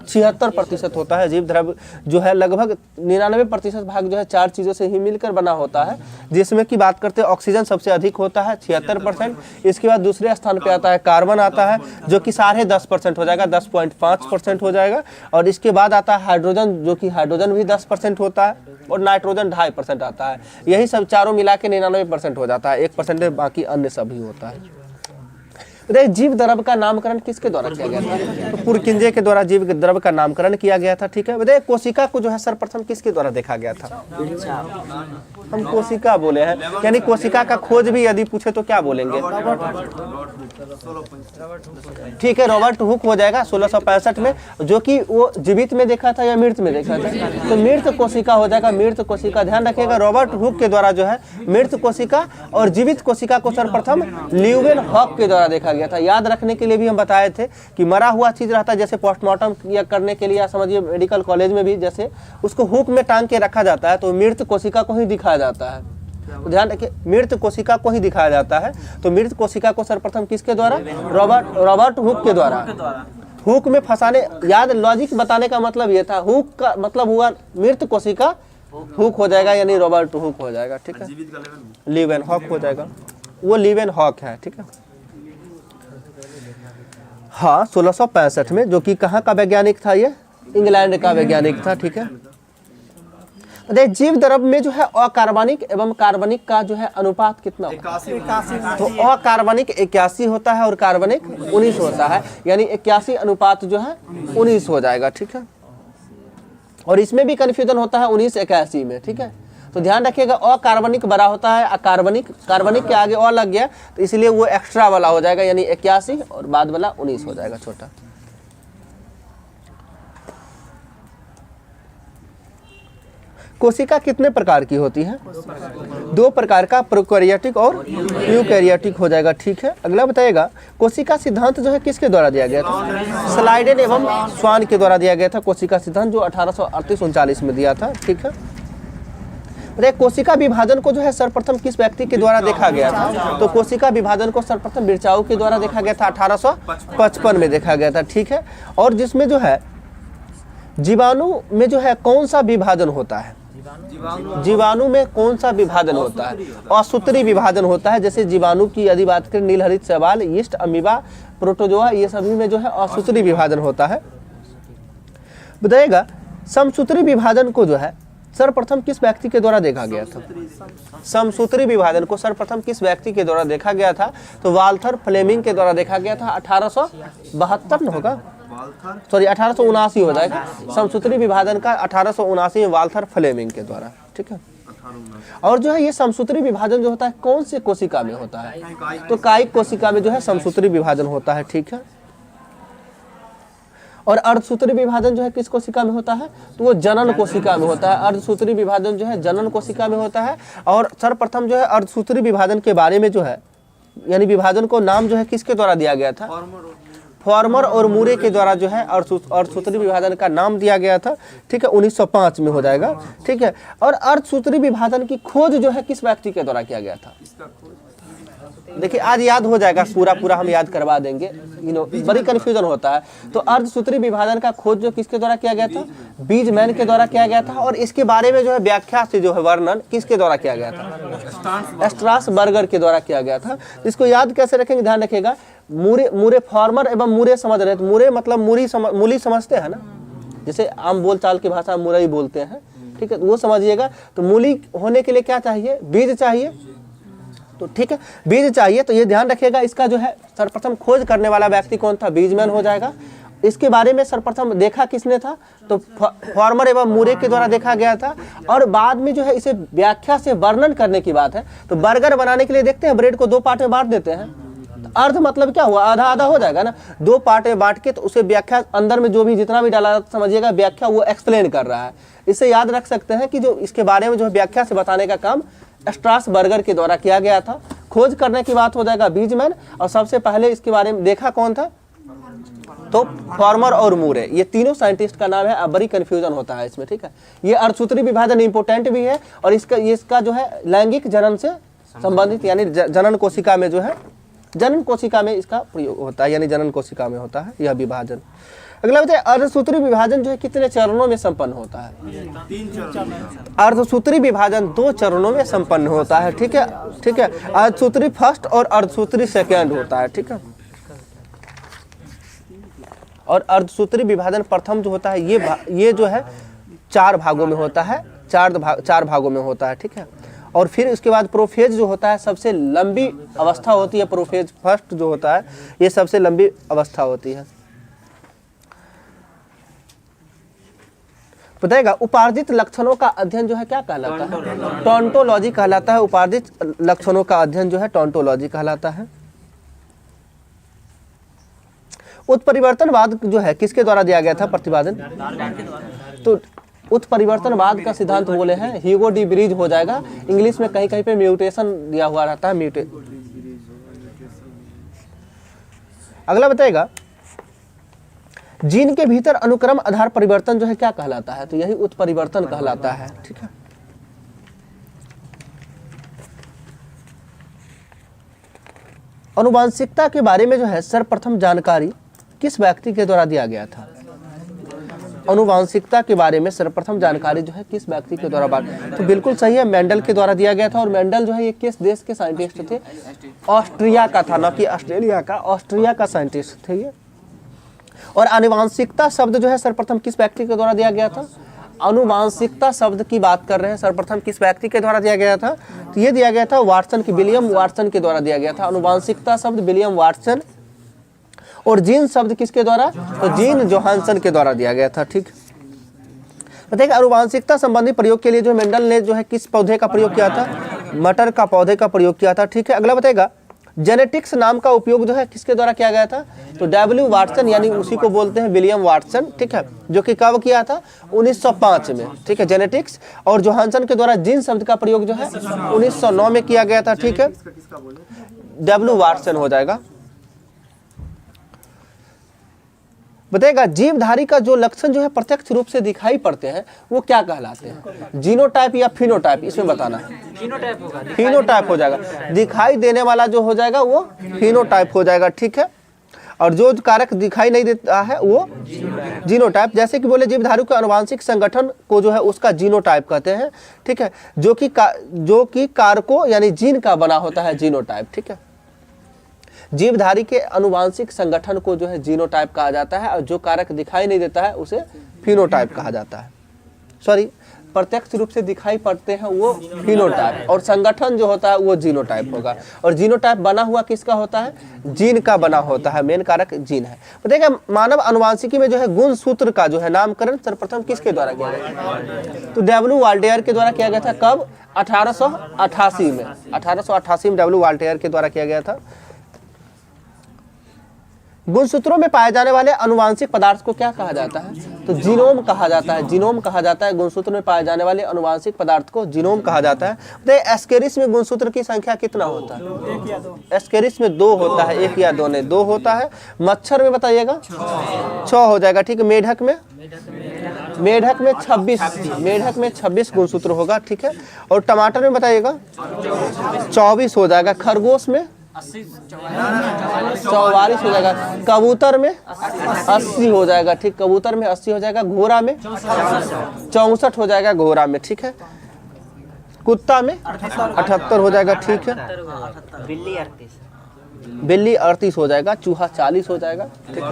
76% होता है। जीव द्रव जो है लगभग 99% भाग जो है 4 चीजों से ही मिलकर बना होता है, जिसमें की बात करते हैं ऑक्सीजन सबसे अधिक होता है 76%। इसके बाद दूसरे स्थान पे आता है कार्बन आता है, जो कि 10.5% हो जाएगा, 10.5% हो जाएगा। और इसके बाद आता है हाइड्रोजन, जो कि हाइड्रोजन भी 10% होता है, और नाइट्रोजन 2.5% आता है। यही सब चारों मिला के 99% हो जाता है, 1% बाकी अन्य सभी होता है। जीव द्रव का नामकरण किसके द्वारा किया गया था, तो पुरकिंजे के द्वारा जीव द्रव का नामकरण किया गया था। ठीक है, बताइए कोशिका को जो है सर्वप्रथम किसके द्वारा देखा गया था, हम कोशिका बोले हैं, यानी कोशिका का खोज भी यदि पूछे तो क्या बोलेंगे, ठीक है, रॉबर्ट हुक हो जाएगा 1665 में, जो कि वो जीवित में देखा था या मृत में देखा था, तो मृत कोशिका हो जाएगा, मृत कोशिका। ध्यान रखिएगा रॉबर्ट हुक के द्वारा जो है मृत कोशिका और जीवित कोशिका को सर्वप्रथम ल्यूवेनहॉक के द्वारा देखा गया था। याद रखने के लिए भी हम बताए थे कि मरा हुआ चीज रहता है, जैसे पोस्टमार्टम करने के लिए, या समझिए मेडिकल कॉलेज में भी जैसे उसको हुक में टांग के रखा जाता है, तो मृत कोशिका को ही दिखाया जाता है। तो ध्यान रखिए मृत कोशिका को ही दिखाया जाता है। तो मृत कोशिका को सर्वप्रथम किसके द्वारा, रॉबर्ट हुक के द्वारा। हुक में फंसाने, याद लॉजिक बताने का मतलब ये था, हुक का मतलब हुआ मृत कोशिका हुक हो जाएगा, यानी रॉबर्ट हुक हो जाएगा, ठीक है। जीवित का लेवल लीवन हॉक हो जाएगा, वो लीवन हॉक है, ठीक है। हाँ 1665 में, जो कि कहाँ का वैज्ञानिक था, ये इंग्लैंड का वैज्ञानिक था, ठीक है। देख जीव द्रव्य में जो है अकार्बनिक एवं कार्बनिक का जो है अनुपात कितना होता है? तो अकार्बनिक 81 होता है और कार्बनिक 19 होता है, यानी 81 अनुपात जो है 19 हो जाएगा, ठीक है। और इसमें भी कंफ्यूजन होता है 1981 में, ठीक है। तो ध्यान रखिएगा अकार्बनिक बड़ा होता है अकार्बनिक, कार्बनिक के आगे और लग गया तो इसलिए वो एक्स्ट्रा वाला हो जाएगा, यानी 81 और बाद वाला 19 हो जाएगा छोटा। कोशिका कितने प्रकार की होती है? 2 प्रकार का, प्रोकैरियोटिक और यूकैरियोटिक हो जाएगा, ठीक है। अगला बताइएगा कोशिका सिद्धांत जो है किसके द्वारा दिया गया था? स्लाइडेन एवं स्वान के द्वारा दिया गया था कोशिका सिद्धांत, जो 1838-39 में दिया था, ठीक है। कोशिका विभाजन को जो है सर्वप्रथम किस व्यक्ति के द्वारा देखा गया था? तो कोशिका विभाजन को सर्वप्रथम बिरचाऊ के द्वारा देखा गया था, 1855 में देखा गया था, ठीक है। और जिसमें जो है जीवाणु में जो है कौन सा विभाजन होता है? जीवाणु में कौन सा विभाजन होता है? असूत्री विभाजन होता है। जैसे जीवाणु की यदि बात करें, नीलहरित शैवाल, यीस्ट, अमीबा, प्रोटोजोआ, ये सभी में जो है असूत्री विभाजन होता है। बताइएगा समसूत्री विभाजन को जो है सर्वप्रथम किस व्यक्ति के द्वारा देखा गया था? समसूत्री विभाजन को सर्वप्रथम किस व्यक्ति के द्वारा देखा गया था? तो वाल्थर फ्लेमिंग के द्वारा देखा गया था, 1872 में होगा, सॉरी 1879 हो जाएगा। समसूत्री विभाजन का 1879 में वाल्थर फ्लेमिंग के द्वारा, ठीक है। और जो है ये समसूत्री विभाजन जो होता है कौन से कोशिका में होता है? तो कायिक कोशिका में जो है समसूत्री विभाजन होता है, ठीक है। और अर्धसूत्री विभाजन जो है किस कोशिका में होता है? तो वो जनन कोशिका में होता है। अर्धसूत्री विभाजन जो है जनन कोशिका में होता है। और सर्वप्रथम जो है अर्धसूत्री विभाजन के बारे में जो है, यानी विभाजन को नाम जो है किसके द्वारा दिया गया था? फॉर्मर और मूरे के द्वारा जो है अर्धसूत्री विभाजन का नाम दिया गया था, ठीक है। 1905 में हो जाएगा, ठीक है। और अर्धसूत्री विभाजन की खोज जो है किस व्यक्ति के द्वारा किया गया था? देखिए आज याद हो जाएगा, पूरा हम याद करवा देंगे, बड़ी कंफ्यूजन होता है। तो अर्धसूत्री विभाजन का खोज जो किसके द्वारा किया गया था? बीजमैन के द्वारा किया गया था। और इसके बारे में जो है व्याख्या से जो है वर्णन किसके द्वारा किया गया था? स्ट्रासबर्गर के द्वारा किया गया था। इसको याद कैसे रखेंगे, ध्यान रखिएगा। मूरे फॉर्मर एवं मूरे समझ रहे, तो मूरे मतलब मूली समझते हैं ना, जैसे आम बोलचाल की भाषा मुरई बोलते हैं, ठीक है, तो वो समझिएगा। तो मूली होने के लिए क्या चाहिए? बीज चाहिए, तो ठीक है बीज चाहिए। तो ये ध्यान रखिएगा, इसका जो है सर्वप्रथम खोज करने वाला व्यक्ति कौन था? बीजमैन हो जाएगा। इसके बारे में सर्वप्रथम देखा किसने था? तो फॉर्मर एवं मूरे के द्वारा देखा गया था। और बाद में जो है इसे व्याख्या से वर्णन करने की बात है। तो बर्गर बनाने के लिए देखते हैं ब्रेड को 2 पार्ट में बांट देते हैं, तो अर्ध मतलब क्या हुआ? आधा आधा हो जाएगा ना, 2 पार्ट में बांट के, तो उसे व्याख्या अंदर में जो भी जितना भी डाला समझिएगा व्याख्या वो एक्सप्लेन कर रहा है। इससे याद रख सकते हैं कि जो इसके बारे में जो व्याख्या से बताने का काम स्ट्रासबर्गर के द्वारा किया गया था। खोज करने की बात हो जाएगा बीजमैन। और सबसे पहले इसके बारे में देखा कौन था? तो फॉर्मर और मूरे, ये तीनों साइंटिस्ट का नाम है। अब बड़ी कंफ्यूजन होता है इसमें, ठीक है। ये अर्धसूत्री विभाजन इंपोर्टेंट भी है और इसका जो है लैंगिक जनन से संबंधित, यानी जनन कोशिका में जो है, जनन कोशिका में इसका प्रयोग होता है, यानी जनन कोशिका में होता है यह विभाजन। अगला बताइए अर्धसूत्री विभाजन जो है कितने चरणों में संपन्न होता है? 3 चरण। अर्धसूत्री विभाजन 2 चरणों में संपन्न होता है, ठीक है, ठीक है। अर्धसूत्री फर्स्ट और अर्धसूत्री सेकेंड होता है, ठीक है। और अर्धसूत्री विभाजन प्रथम जो होता है ये जो है 4 भागों में होता है, 4 भागों में होता है, ठीक है। और फिर उसके बाद प्रोफेज जो होता है सबसे लंबी अवस्था होती है। प्रोफेज फर्स्ट जो होता है ये सबसे लंबी अवस्था होती है। बताएगा उपार्जित लक्षणों का अध्ययन जो है क्या कहलाता है? टोंटोलॉजी कहलाता है। उपार्जित लक्षणों का अध्ययन जो है टोंटोलॉजी कहलाता है। उत्परिवर्तनवाद जो है किसके द्वारा दिया गया था प्रतिपादन? तो उत्परिवर्तनवाद का सिद्धांत बोले हैं ह्यूगो डी ब्रीज हो जाएगा। इंग्लिश में कहीं कहीं पे म्यूटेशन दिया हुआ रहता है, अगला बताएगा जीन के भीतर अनुक्रम आधार परिवर्तन जो है क्या कहलाता है? तो यही उत्परिवर्तन कहलाता है, ठीक है। आनुवांशिकता के बारे में जो है सर्वप्रथम जानकारी किस व्यक्ति के द्वारा दिया गया था? अनुवांशिकता के बारे में सर्वप्रथम जानकारी जो है किस व्यक्ति के द्वारा बात, तो बिल्कुल सही है, मेंडल के द्वारा दिया गया था। और मेंडल जो है ये किस देश के साइंटिस्ट थे? ऑस्ट्रिया का था, ना कि ऑस्ट्रेलिया का, ऑस्ट्रिया का साइंटिस्ट थे ये। और आनुवांशिकता शब्द जो है सर्वप्रथम किस व्यक्ति के द्वारा दिया गया था? आनुवांशिकता शब्द की बात कर रहे हैं, सर्वप्रथम किस व्यक्ति के द्वारा दिया गया था? तो ये दिया गया था वाटसन की, विलियम वाटसन के द्वारा दिया गया था आनुवांशिकता शब्द, विलियम वाटसन। और जीन शब्द किसके द्वारा? तो जीन जोहानसन के द्वारा दिया गया था। ठीक, बताइए आनुवांशिकता संबंधी प्रयोग के लिए जो मेंडल ने जो है किस पौधे का प्रयोग किया था? मटर का पौधे का प्रयोग किया था। ठीक है, अगला बताएगा जेनेटिक्स नाम का उपयोग जो है किसके द्वारा किया गया था? तो डब्ल्यू वाटसन, यानी उसी को बोलते हैं विलियम वाटसन। ठीक है, जो कि कब किया था? 1905 में। ठीक है, जेनेटिक्स। और जोहानसन के द्वारा जीन शब्द का प्रयोग जो है 1909 में किया गया था। ठीक है, डब्ल्यू वाटसन हो जाएगा। बताएगा जीवधारी का जो लक्षण जो है प्रत्यक्ष रूप से दिखाई पड़ते हैं वो क्या कहलाते हैं? जीनोटाइप या फिनोटाइप, इसमें बताना है। फिनोटाइप होगा, फिनोटाइप हो जाएगा, दिखाई देने वाला जो हो जाएगा वो फिनोटाइप हो जाएगा। ठीक है, और जो कारक दिखाई नहीं देता है वो जीनोटाइप। जैसे कि बोले जीवधारी के आनुवांशिक संगठन को जो है उसका जीनोटाइप कहते हैं। ठीक है, जो कि कारकों यानी जीन का बना होता है, जीनोटाइप। ठीक है, जीवधारी के आनुवांशिक संगठन को जो है जीनोटाइप कहा जाता है, और जो कारक दिखाई नहीं देता है उसे फिनोटाइप कहा जाता है। सॉरी, प्रत्यक्ष रूप से दिखाई पड़ते हैं वो फिनोटाइप, और संगठन जो होता है वो जीनोटाइप होगा। और जीनोटाइप बना हुआ किसका होता है? जीन का बना होता है, मेन कारक जीन है। देखिए मानव अनुवांशिकी में जो है गुणसूत्र का जो है नामकरण सर्वप्रथम किसके द्वारा किया गया? तो डब्ल्यू वाल्टेयर के द्वारा किया गया था। कब? 1888 में। 1888 में डब्ल्यू वाल्टेयर के द्वारा किया गया था। गुणसूत्रों में पाए जाने वाले अनुवांशिक पदार्थ को क्या कहा जाता है? तो जीनोम कहा जाता है, जीनोम कहा जाता है। गुणसूत्र में पाए जाने वाले अनुवांशिक पदार्थ को जीनोम कहा जाता है। तो एस्केरिस में गुणसूत्र की संख्या कितना होता है? 1 या 2। एस्केरिस में 2 होता है, 1 या 2 नहीं, 2 होता है। मच्छर में बताइएगा 6 हो जाएगा। ठीक है, मेढक में 26 गुणसूत्र होगा। ठीक है, और टमाटर में बताइएगा 24 हो जाएगा। खरगोश में 44 हो जाएगा। कबूतर में 80 हो जाएगा। ठीक, कबूतर में 80 हो जाएगा। घोड़ा में 64 हो जाएगा, घोड़ा में। ठीक है, कुत्ता में 78 हो जाएगा। ठीक है, बिल्ली 38 हो जाएगा। चूहा 40 हो जाएगा। ठीक है,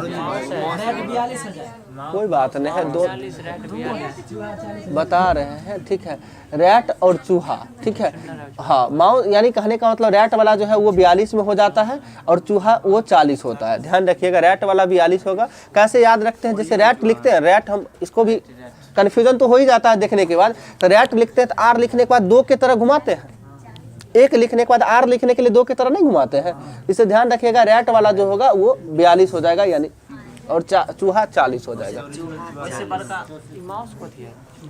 कोई बात नहीं है, 2 बता रहे हैं। ठीक है, रैट और चूहा। ठीक है, हाँ, माउस यानी कहने का मतलब रैट वाला जो है वो 42 में हो जाता है, और चूहा वो 40 होता है। ध्यान रखिएगा, रैट वाला 42 होगा। कैसे याद रखते हैं? जैसे रैट लिखते हैं, रैट, हम इसको भी कन्फ्यूजन तो हो ही जाता है देखने के बाद। तो रैट लिखते हैं तो आर लिखने के बाद 2 की तरह घुमाते हैं, 1 लिखने के बाद आर लिखने के लिए 2 की तरह नहीं घुमाते हैं। इसे ध्यान रखिएगा, रैट वाला जो होगा वो 42 हो जाएगा, यानी, और चूहा 40 हो जाएगा।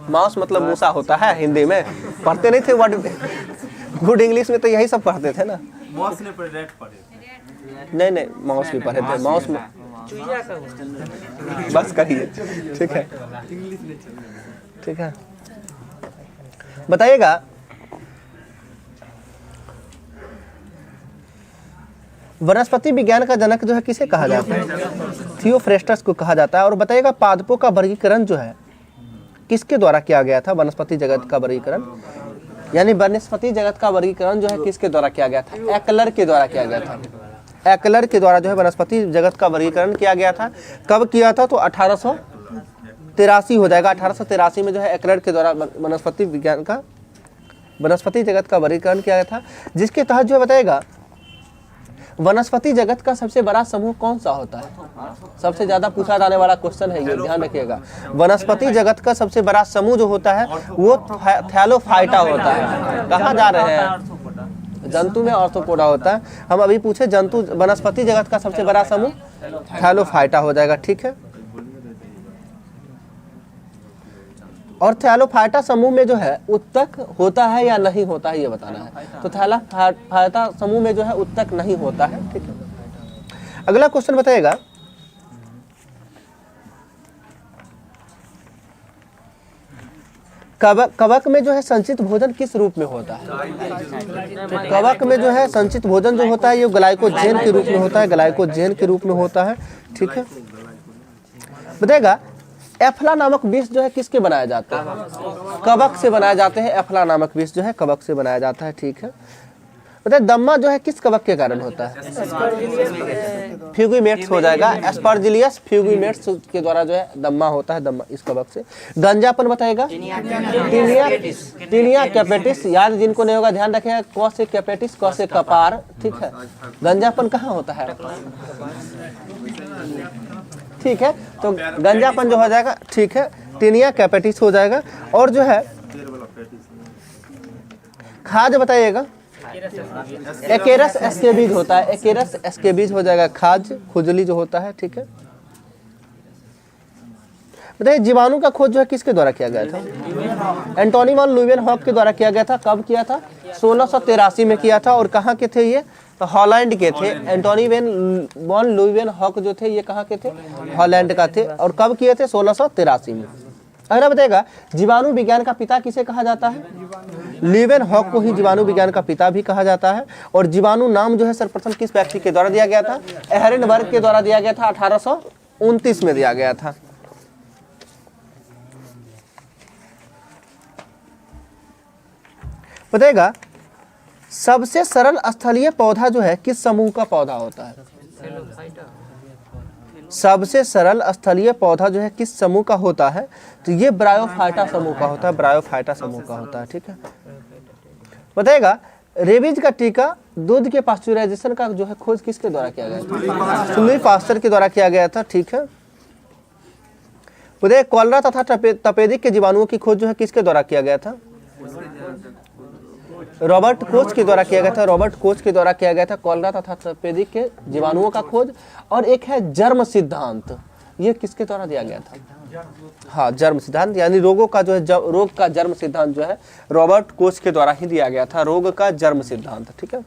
माउस मतलब मूसा होता है, हिंदी में पढ़ते नहीं थे वर्ड, गुड इंग्लिश में तो यही सब पढ़ते थे ना। मॉस ने पर रैट पढ़े। नहीं, माउस भी पढ़े थे। माउस में बस करिए। ठीक है, ठीक है, बताइएगा वनस्पति विज्ञान का जनक जो है किसे कहा जाता है? थियोफ्रेस्टस को कहा जाता है। और बताइएगा पादपों का वर्गीकरण जो है किसके द्वारा किया गया था? वनस्पति जगत का वर्गीकरण, यानी वनस्पति जगत का वर्गीकरण जो है किसके द्वारा किया गया था? एक्लर के द्वारा किया गया था। एक्लर के द्वारा जो है वनस्पति जगत का वर्गीकरण किया गया था। कब किया था? तो 1883 हो जाएगा। 1883 में जो है एक्लर के द्वारा वनस्पति विज्ञान का, वनस्पति जगत का वर्गीकरण किया गया था, जिसके तहत जो है बताएगा वनस्पति जगत का सबसे बड़ा समूह कौन सा होता है? सबसे ज्यादा पूछा जाने वाला क्वेश्चन है ये, ध्यान रखिएगा। वनस्पति जगत का सबसे बड़ा समूह जो होता है वो थैलोफाइटा होता है। कहाँ जा रहे हैं? जंतु में ऑर्थोपोडा होता है। हम अभी पूछे जंतु, वनस्पति जगत का सबसे बड़ा समूह थैलोफाइटा हो जाएगा। ठीक है, और थैलोफाइटा समूह में जो है उत्तक होता है या नहीं होता है ये बताना है। तो थैलोफाइटा समूह में जो है उत्तक नहीं होता है। ठीक है, अगला क्वेश्चन बताइएगा कवक में जो है संचित भोजन किस रूप में होता है? तो कवक में जो है संचित भोजन जो होता है ये ग्लाइकोजेन के रूप में होता है, ग्लाइकोजेन के रूप में होता है। ठीक है, बताइएगा एफला नामक विष जो है किसके बनाए जाते हैं? कवक से बनाए जाते हैं। एफला नामक विष जो है कवक से बनाया जाता है, ठीक है। बताइए दम्मा जो है किस कवक के कारण होता है? फ्यूगीमेट्स हो जाएगा, एस्परजिलियस फ्यूगीमेट्स के द्वारा जो है दम्मा होता है, दम्मा इस कवक से। गंजापन बताएगा टीनिया कैपेटिस, याद जिनको नहीं होगा ध्यान रखेगा, क से कैपेटिस, क से कपार, ठीक है। गंजापन कहाँ होता है? ठीक है, तो गंजापन जो हो जाएगा, ठीक है, टीनिया कैपेटिस हो जाएगा। और जो है खाज बताइएगा, एकेरस एस्केबीज होता है, एकेरस एस्केबीज हो जाएगा खाज, खुजली जो होता है, ठीक है। बताइए जीवाणु का खोज जो है किसके द्वारा किया गया था? एंटोनी वॉन ल्यूवेनहॉक के द्वारा किया गया था। कब किया था? 1683 में किया था। और कहाँ के थे ये? तो हॉलैंड के थे। एंटोनी वॉन ल्यूवेनहॉक जो थे ये कहाँ के थे? हॉलैंड का थे। और कब किए थे? 1683 में। अगला बताएगा जीवाणु विज्ञान का पिता किसे कहा जाता है? ल्यूवेनहॉक को ही जीवाणु विज्ञान का पिता भी कहा जाता है। और जीवाणु नाम जो है सर्वप्रथम किस व्यक्ति के द्वारा दिया गया था? एहरेनबर्ग के द्वारा दिया गया था, 1829 में दिया गया था। बताएगा सबसे सरल स्थलीय पौधा जो है किस समूह का पौधा होता है? सबसे सरल स्थलीय पौधा जो है किस समूह का होता है? तो ये ब्रायोफाइटा समूह का होता है, ब्रायोफाइटा समूह का होता है, ठीक है। बताएगा रेबीज का टीका दूध के पास्चुराइजेशन का जो है खोज किसके द्वारा किया गया था? लुई पास्चर के द्वारा किया गया था, ठीक है। बताइए कॉलरा तथा तपेदिक के जीवाणुओं की खोज जो है किसके द्वारा किया गया था? रॉबर्ट कोच के द्वारा किया गया था, रॉबर्ट कोच के द्वारा किया गया था कॉलरा तथा तपेदिक के जीवाणुओं का खोज। और एक है जर्म सिद्धांत, ये किसके द्वारा दिया गया था? हाँ, जर्म सिद्धांत, यानी रोगों का जो है रोग का जर्म सिद्धांत जो है रॉबर्ट कोच के द्वारा ही दिया गया था, रोग का जर्म सिद्धांत, ठीक है।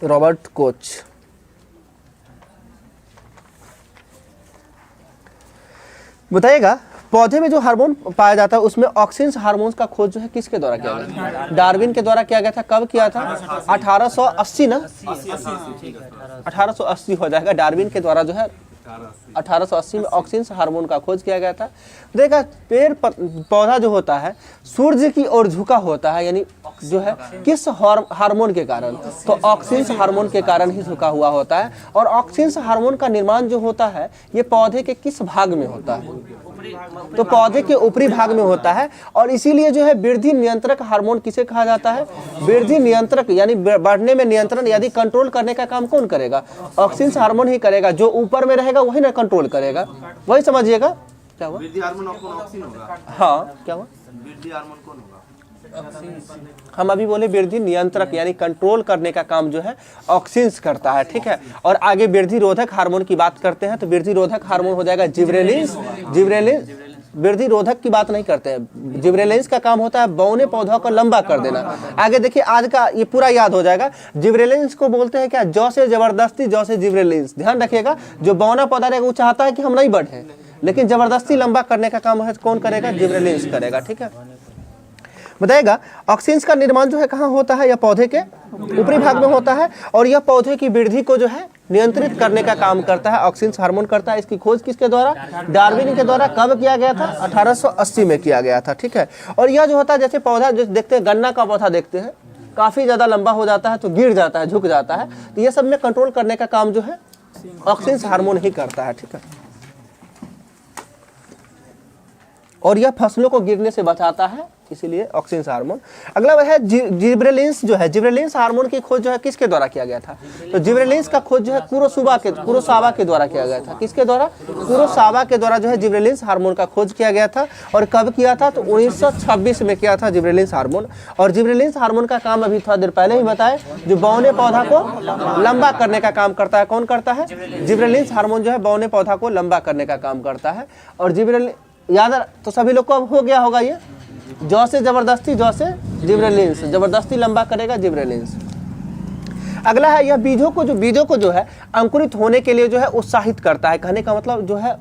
Robert Koch. बताइएगा पौधे में जो हार्मोन पाया जाता है उसमें ऑक्सिन हार्मोन का खोज जो है किसके द्वारा किया गया था? डार्विन के द्वारा किया गया था। कब किया था? 1880 ना, 1880 हो जाएगा। डार्विन के द्वारा जो है 1880 में ऑक्सिन हार्मोन का खोज किया गया था। देखा पेड़ पौधा जो होता है सूर्य की ओर झुका होता है, यानी जो है किस हार्मोन के कारण? तो ऑक्सिन हार्मोन के कारण ही झुका हुआ होता है। और ऑक्सिन हार्मोन का निर्माण जो होता है ये पौधे के किस भाग में होता है? तो पौधे के ऊपरी भाग में होता है। और इसीलिए जो है वृद्धि नियंत्रक हार्मोन किसे कहा जाता है? वृद्धि नियंत्रक, यानी बढ़ने में नियंत्रण यदि कंट्रोल करने का काम कौन करेगा? ऑक्सिन हार्मोन ही करेगा। जो ऊपर में रहेगा वही ना कंट्रोल करेगा, वही समझिएगा। क्या हुआ? वृद्धि हार्मोन ऑक्सिन होगा। हाँ, क्या हुआ? वृद्धि हार्मोन कौन होगा? हम अभी बोले वृद्धि नियंत्रक, यानी कंट्रोल करने का काम जो है ऑक्सिन करता है, ठीक है। और आगे वृद्धि रोधक हार्मोन की बात करते हैं तो वृद्धि रोधक हार्मोन हो जाएगा जिब्रेलिन्स। जिब्रेलिन्स वृद्धि रोधक की बात नहीं करते हैं। जिब्रेलिन्स का काम होता है बौने पौधों को लंबा कर देना। आगे देखिए आज का ये पूरा याद हो जाएगा। जिब्रेलिन्स को बोलते हैं क्या? जौ से जबरदस्ती, जौ से जिब्रेलिन्स। ध्यान रखिएगा, जो बौना पौधा रहेगा वो चाहता है कि हम नहीं बढ़े, लेकिन जबरदस्ती लंबा करने का काम है कौन करेगा? जिब्रेलिन्स करेगा, ठीक है। बताएगा ऑक्सिन का निर्माण जो है कहाँ होता है? यह पौधे के ऊपरी भाग में होता है। और यह पौधे की वृद्धि को जो है नियंत्रित करने का काम करता है, ऑक्सिन हार्मोन करता है। इसकी खोज किसके द्वारा? डार्विन के द्वारा। कब किया गया था? 1880 में किया गया था, ठीक है। और यह जो होता है जैसे पौधा जो देखते हैं, गन्ना का पौधा देखते हैं काफी ज्यादा लंबा हो जाता है तो गिर जाता है, झुक जाता है, तो ये सब में कंट्रोल करने का काम जो है ऑक्सिन हार्मोन ही करता है, ठीक है। और यह फसलों को गिरने से बचाता है, इसीलिए ऑक्सिन हार्मोन। अगला वह है जिब्रेलिन्स जो है। जिब्रेलिन्स हार्मोन की खोज जो है किसके द्वारा किया गया था? तो जिब्रेलिन्स का खोज जो है कुरोसावा के द्वारा किया गया था। किसके द्वारा? कुरोसावा के द्वारा जो है जिब्रेलिन्स हार्मोन का खोज किया गया था। और कब किया था? तो 1926 में किया था जिब्रेलिन्स हार्मोन। और जिब्रेलिन्स हार्मोन का काम अभी थोड़ा देर पहले ही बताया, जो बौने पौधा को लंबा करने का काम करता है। कौन करता है? जिब्रेलिन्स हार्मोन जो है बौने पौधा को लंबा करने का काम करता है। और जिब्रेलिन याद तो सभी लोग को अब हो गया होगा ये, जौ से जबरदस्ती, जौ से जिब्रेलिन्स, जबरदस्ती लंबा करेगा जिब्रेलिन्स। अगला है यह बीजों को जो है अंकुरित होने के लिए जो है उत्साहित करता है। कहने का मतलब जो है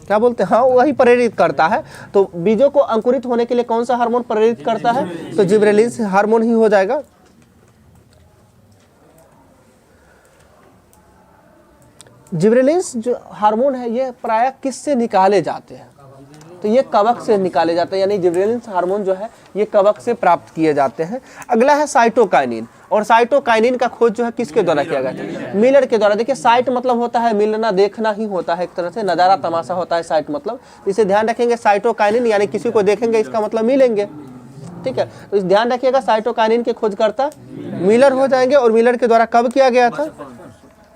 क्या बोलते हैं, हाँ वही प्रेरित करता है। तो बीजों को अंकुरित होने के लिए कौन सा हार्मोन प्रेरित करता है? तो जिब्रेलिन्स हार्मोन ही हो जाएगा। जिबरेलिन्स जो हार्मोन है ये प्रायः किससे निकाले जाते हैं? तो ये कवक से निकाले जाते हैं, यानी जिबरेलिन्स हार्मोन जो है ये कवक से प्राप्त किए जाते हैं। अगला है साइटोकाइनिन, और साइटोकाइनिन का खोज जो है किसके द्वारा किया गया था? मिलर के द्वारा। देखिए साइट मतलब होता है मिलना, देखना ही होता है, एक तरह से नज़ारा तमाशा होता है साइट मतलब। इसे ध्यान रखेंगे, साइटोकाइनिन यानी किसी को देखेंगे इसका मतलब मिलेंगे, ठीक है। तो इस ध्यान रखिएगा साइटोकाइनिन के खोजकर्ता मिलर हो जाएंगे, और मिलर के द्वारा कब किया गया था?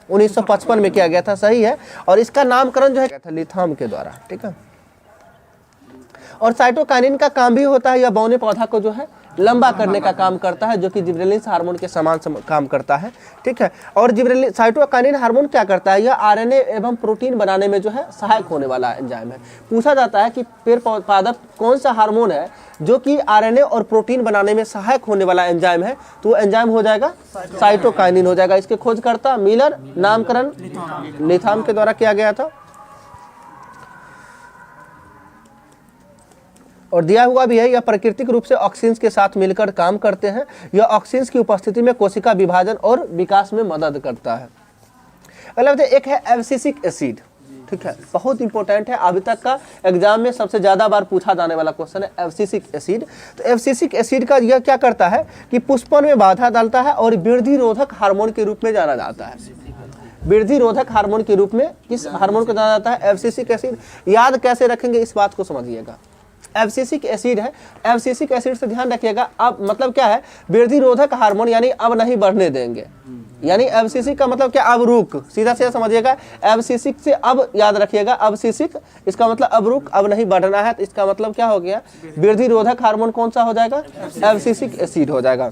1955 में किया गया था, सही है। और इसका नामकरण जो है लिथाम के द्वारा, ठीक है। और साइटोकाइनिन का काम भी होता है, यह बौने पौधा को जो है लंबा करने का काम करता है, जो कि जिबरेलिन्स हार्मोन के समान काम करता है, ठीक है। और साइटोकाइनिन हार्मोन क्या करता है? यह आरएनए एवं प्रोटीन बनाने में जो है सहायक होने वाला एंजाइम है। पूछा जाता है कि पेड़ पादप कौन सा हार्मोन है जो कि आरएनए और प्रोटीन बनाने में सहायक होने वाला एंजाइम है, तो वो एंजाइम हो जाएगा साइटोकाइनिन हो जाएगा। इसके खोजकर्ता मिलर, नामकरण लिथाम के द्वारा किया गया था। और दिया हुआ भी है, यह प्राकृतिक रूप से ऑक्सीन्स के साथ मिलकर काम करते हैं। यह ऑक्सीन्स की उपस्थिति में कोशिका विभाजन और विकास में मदद करता है। अगला एक है एब्सिसिक एसिड, ठीक है, बहुत इंपॉर्टेंट है, अभी तक का एग्जाम में सबसे ज़्यादा बार पूछा जाने वाला क्वेश्चन है एब्सिसिक एसिड। तो एब्सिसिक एसिड का यह क्या करता है कि पुष्पन में बाधा डालता है और वृद्धि रोधक हार्मोन के रूप में जाना जाता है। वृद्धि रोधक हार्मोन के रूप में किस हार्मोन को जाना जाता है? Abscisic acid. याद कैसे रखेंगे इस बात को समझिएगा। एब्सिसिक एसिड है, एब्सिसिक एसिड से ध्यान रखिएगा। अब मतलब क्या है? वृद्धि रोधक हार्मोन, यानी अब नहीं बढ़ने देंगे, यानी एब्सिसिक का मतलब क्या? अब रुक, सीधा सीधा समझिएगा। एब्सिसिक से अब याद रखिएगा, एब्सिसिक इसका मतलब अब रुक, अब नहीं बढ़ना है, तो इसका मतलब क्या हो गया? वृद्धि रोधक हार्मोन कौन सा हो जाएगा? एब्सिसिक एसिड हो जाएगा।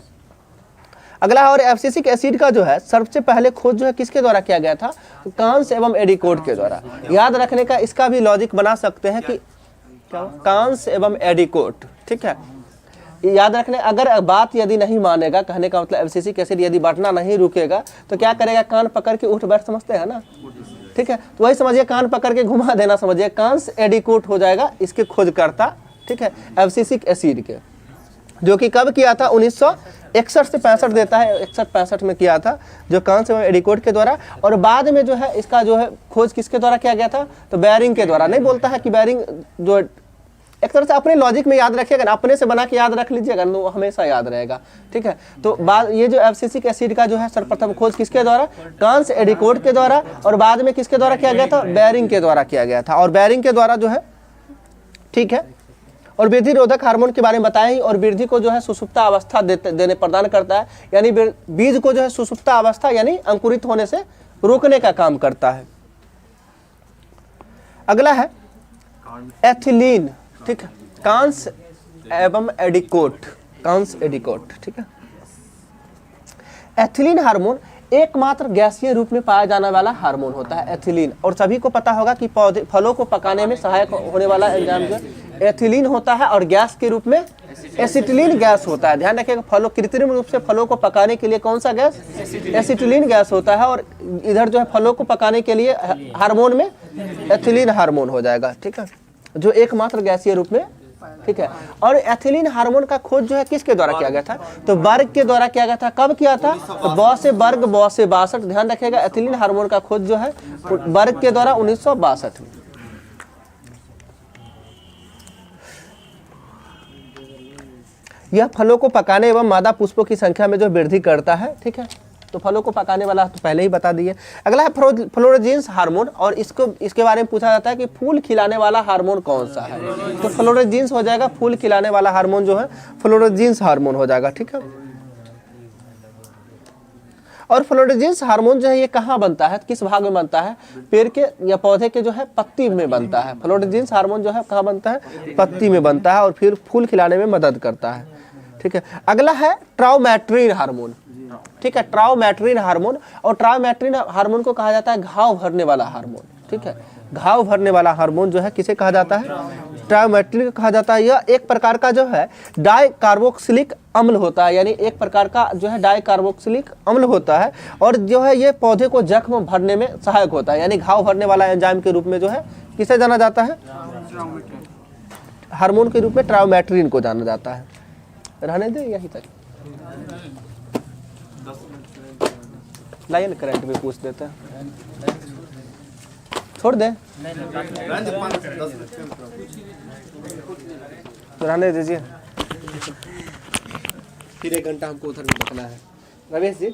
अगला और एब्सिसिक एसिड का जो है सबसे पहले खोज जो है किसके द्वारा किया गया था? कांस एवं एडिकोट के द्वारा। याद रखने का इसका भी लॉजिक बना सकते हैं कि कांस एवं एडिकोट, ठीक है। याद रखने, अगर बात यदि नहीं मानेगा, कहने का मतलब एब्सिसिक एसिड यदि बढ़ना नहीं रुकेगा तो क्या करेगा? कान पकड़ के उठ बैठ, समझते हैं ना, ठीक है। तो वही समझिए, कान पकड़ के घुमा देना समझिए, कांस एडिकोट हो जाएगा इसके खोजकर्ता, ठीक है, एब्सिसिक एसिड के, जो कि कब किया था? 1961 से 65 देता है, 61-65 में किया था, जो कांस एवं एडिकोट के द्वारा। और बाद में जो है इसका जो है खोज किसके द्वारा किया गया था? तो बैरिंग के द्वारा। नहीं बोलता है कि बैरिंग जो एक तरह से अपने लॉजिक में याद रखिएगा ना, अपने से बना के याद रख लीजिएगा, वो हमेशा याद रहेगा, ठीक है। तो बाद ये जो एब्सिसिक एसिड का जो है सर्वप्रथम खोज किसके द्वारा? कांस एडिकोट के द्वारा। और बाद में किसके द्वारा किया गया था? बैरिंग के द्वारा किया गया था। और बैरिंग के द्वारा जो है, ठीक है। और वृद्धि रोधक हार्मोन के बारे में बताया ही, और वृद्धि को जो है सुसुप्ता अवस्था देने प्रदान करता है, यानी बीज को जो है सुसुप्ता अवस्था यानी अंकुरित होने से रोकने का काम करता है। अगला है एथिलीन, ठीक है, कांस एवं एडिकोट, कांस एडिकोट, ठीक है। एथिलीन हार्मोन एकमात्र गैसीय रूप में पाया जाने वाला हार्मोन होता है एथिलीन। और सभी को पता होगा कि फलों को पकाने में सहायक होने वाला एंजाइम जो एथिलीन होता है, और गैस के रूप में एसिटिलीन गैस होता है। ध्यान रखिएगा, फलों कृत्रिम रूप से फलों को पकाने के लिए कौन सा गैस? एसिटिलीन गैस होता है। और इधर जो है फलों को पकाने के लिए हार्मोन में एथिलीन हार्मोन हो जाएगा, ठीक है, जो एकमात्र गैसीय रूप में, ठीक है। और एथिलीन हार्मोन का खोज जो है किसके द्वारा किया गया था? तो बर्ग के द्वारा किया गया था। कब किया था? तो बौ से बर्ग, बौ से 62। ध्यान रखिएगा, एथिलीन हार्मोन का खोज जो है बर्ग के द्वारा 1962 में। यह फलों को पकाने एवं मादा पुष्पों की संख्या में जो वृद्धि करता है, ठीक है। तो फलों को पकाने वाला तो पहले ही बता दिए। अगला है फ्लोरेजेंस हार्मोन, और इसके बारे में पूछा जाता है कि फूल खिलाने वाला हार्मोन कौन सा है? तो फ्लोरेजेंस हो जाएगा, फूल खिलाने वाला हार्मोन जो है फ्लोरेजेंस हार्मोन हो जाएगा, ठीक है। और फ्लोरेजेंस हार्मोन जो है ये कहाँ बनता है, किस भाग में बनता है? पेड़ के या पौधे के जो है पत्ती में बनता है। फ्लोरेजेंस हार्मोन जो है कहाँ बनता है? पत्ती में बनता है, और फिर फूल खिलाने में मदद करता है, ठीक है। अगला है ट्राउमेट्रिन हार्मोन, ठीक है, ट्राउमेट्रिन हार्मोन। और ट्राउमेट्रिन हार्मोन को कहा जाता है घाव भरने वाला हार्मोन, ठीक है। घाव भरने वाला हार्मोन जो है किसे कहा जाता है? ट्राउमेट्रिन कहा जाता है। यह एक प्रकार का जो है डाइकार्बोक्सिलिक अम्ल होता है, यानी एक प्रकार का जो है डाइकार्बोक्सिलिक अम्ल होता है, और जो है ये पौधे को जख्म भरने में सहायक होता है, यानी घाव भरने वाला एंजाइम के रूप में जो है किसे जाना जाता है? हार्मोन के रूप में ट्राउमेट्रिन को जाना जाता है। रहने दे यहीं तक, लाइन करंट में पूछ देते हैं। छोड़ दे, तो रहने दीजिए, फिर 1 घंटा हमको उधर भी रखना है। रमेश जी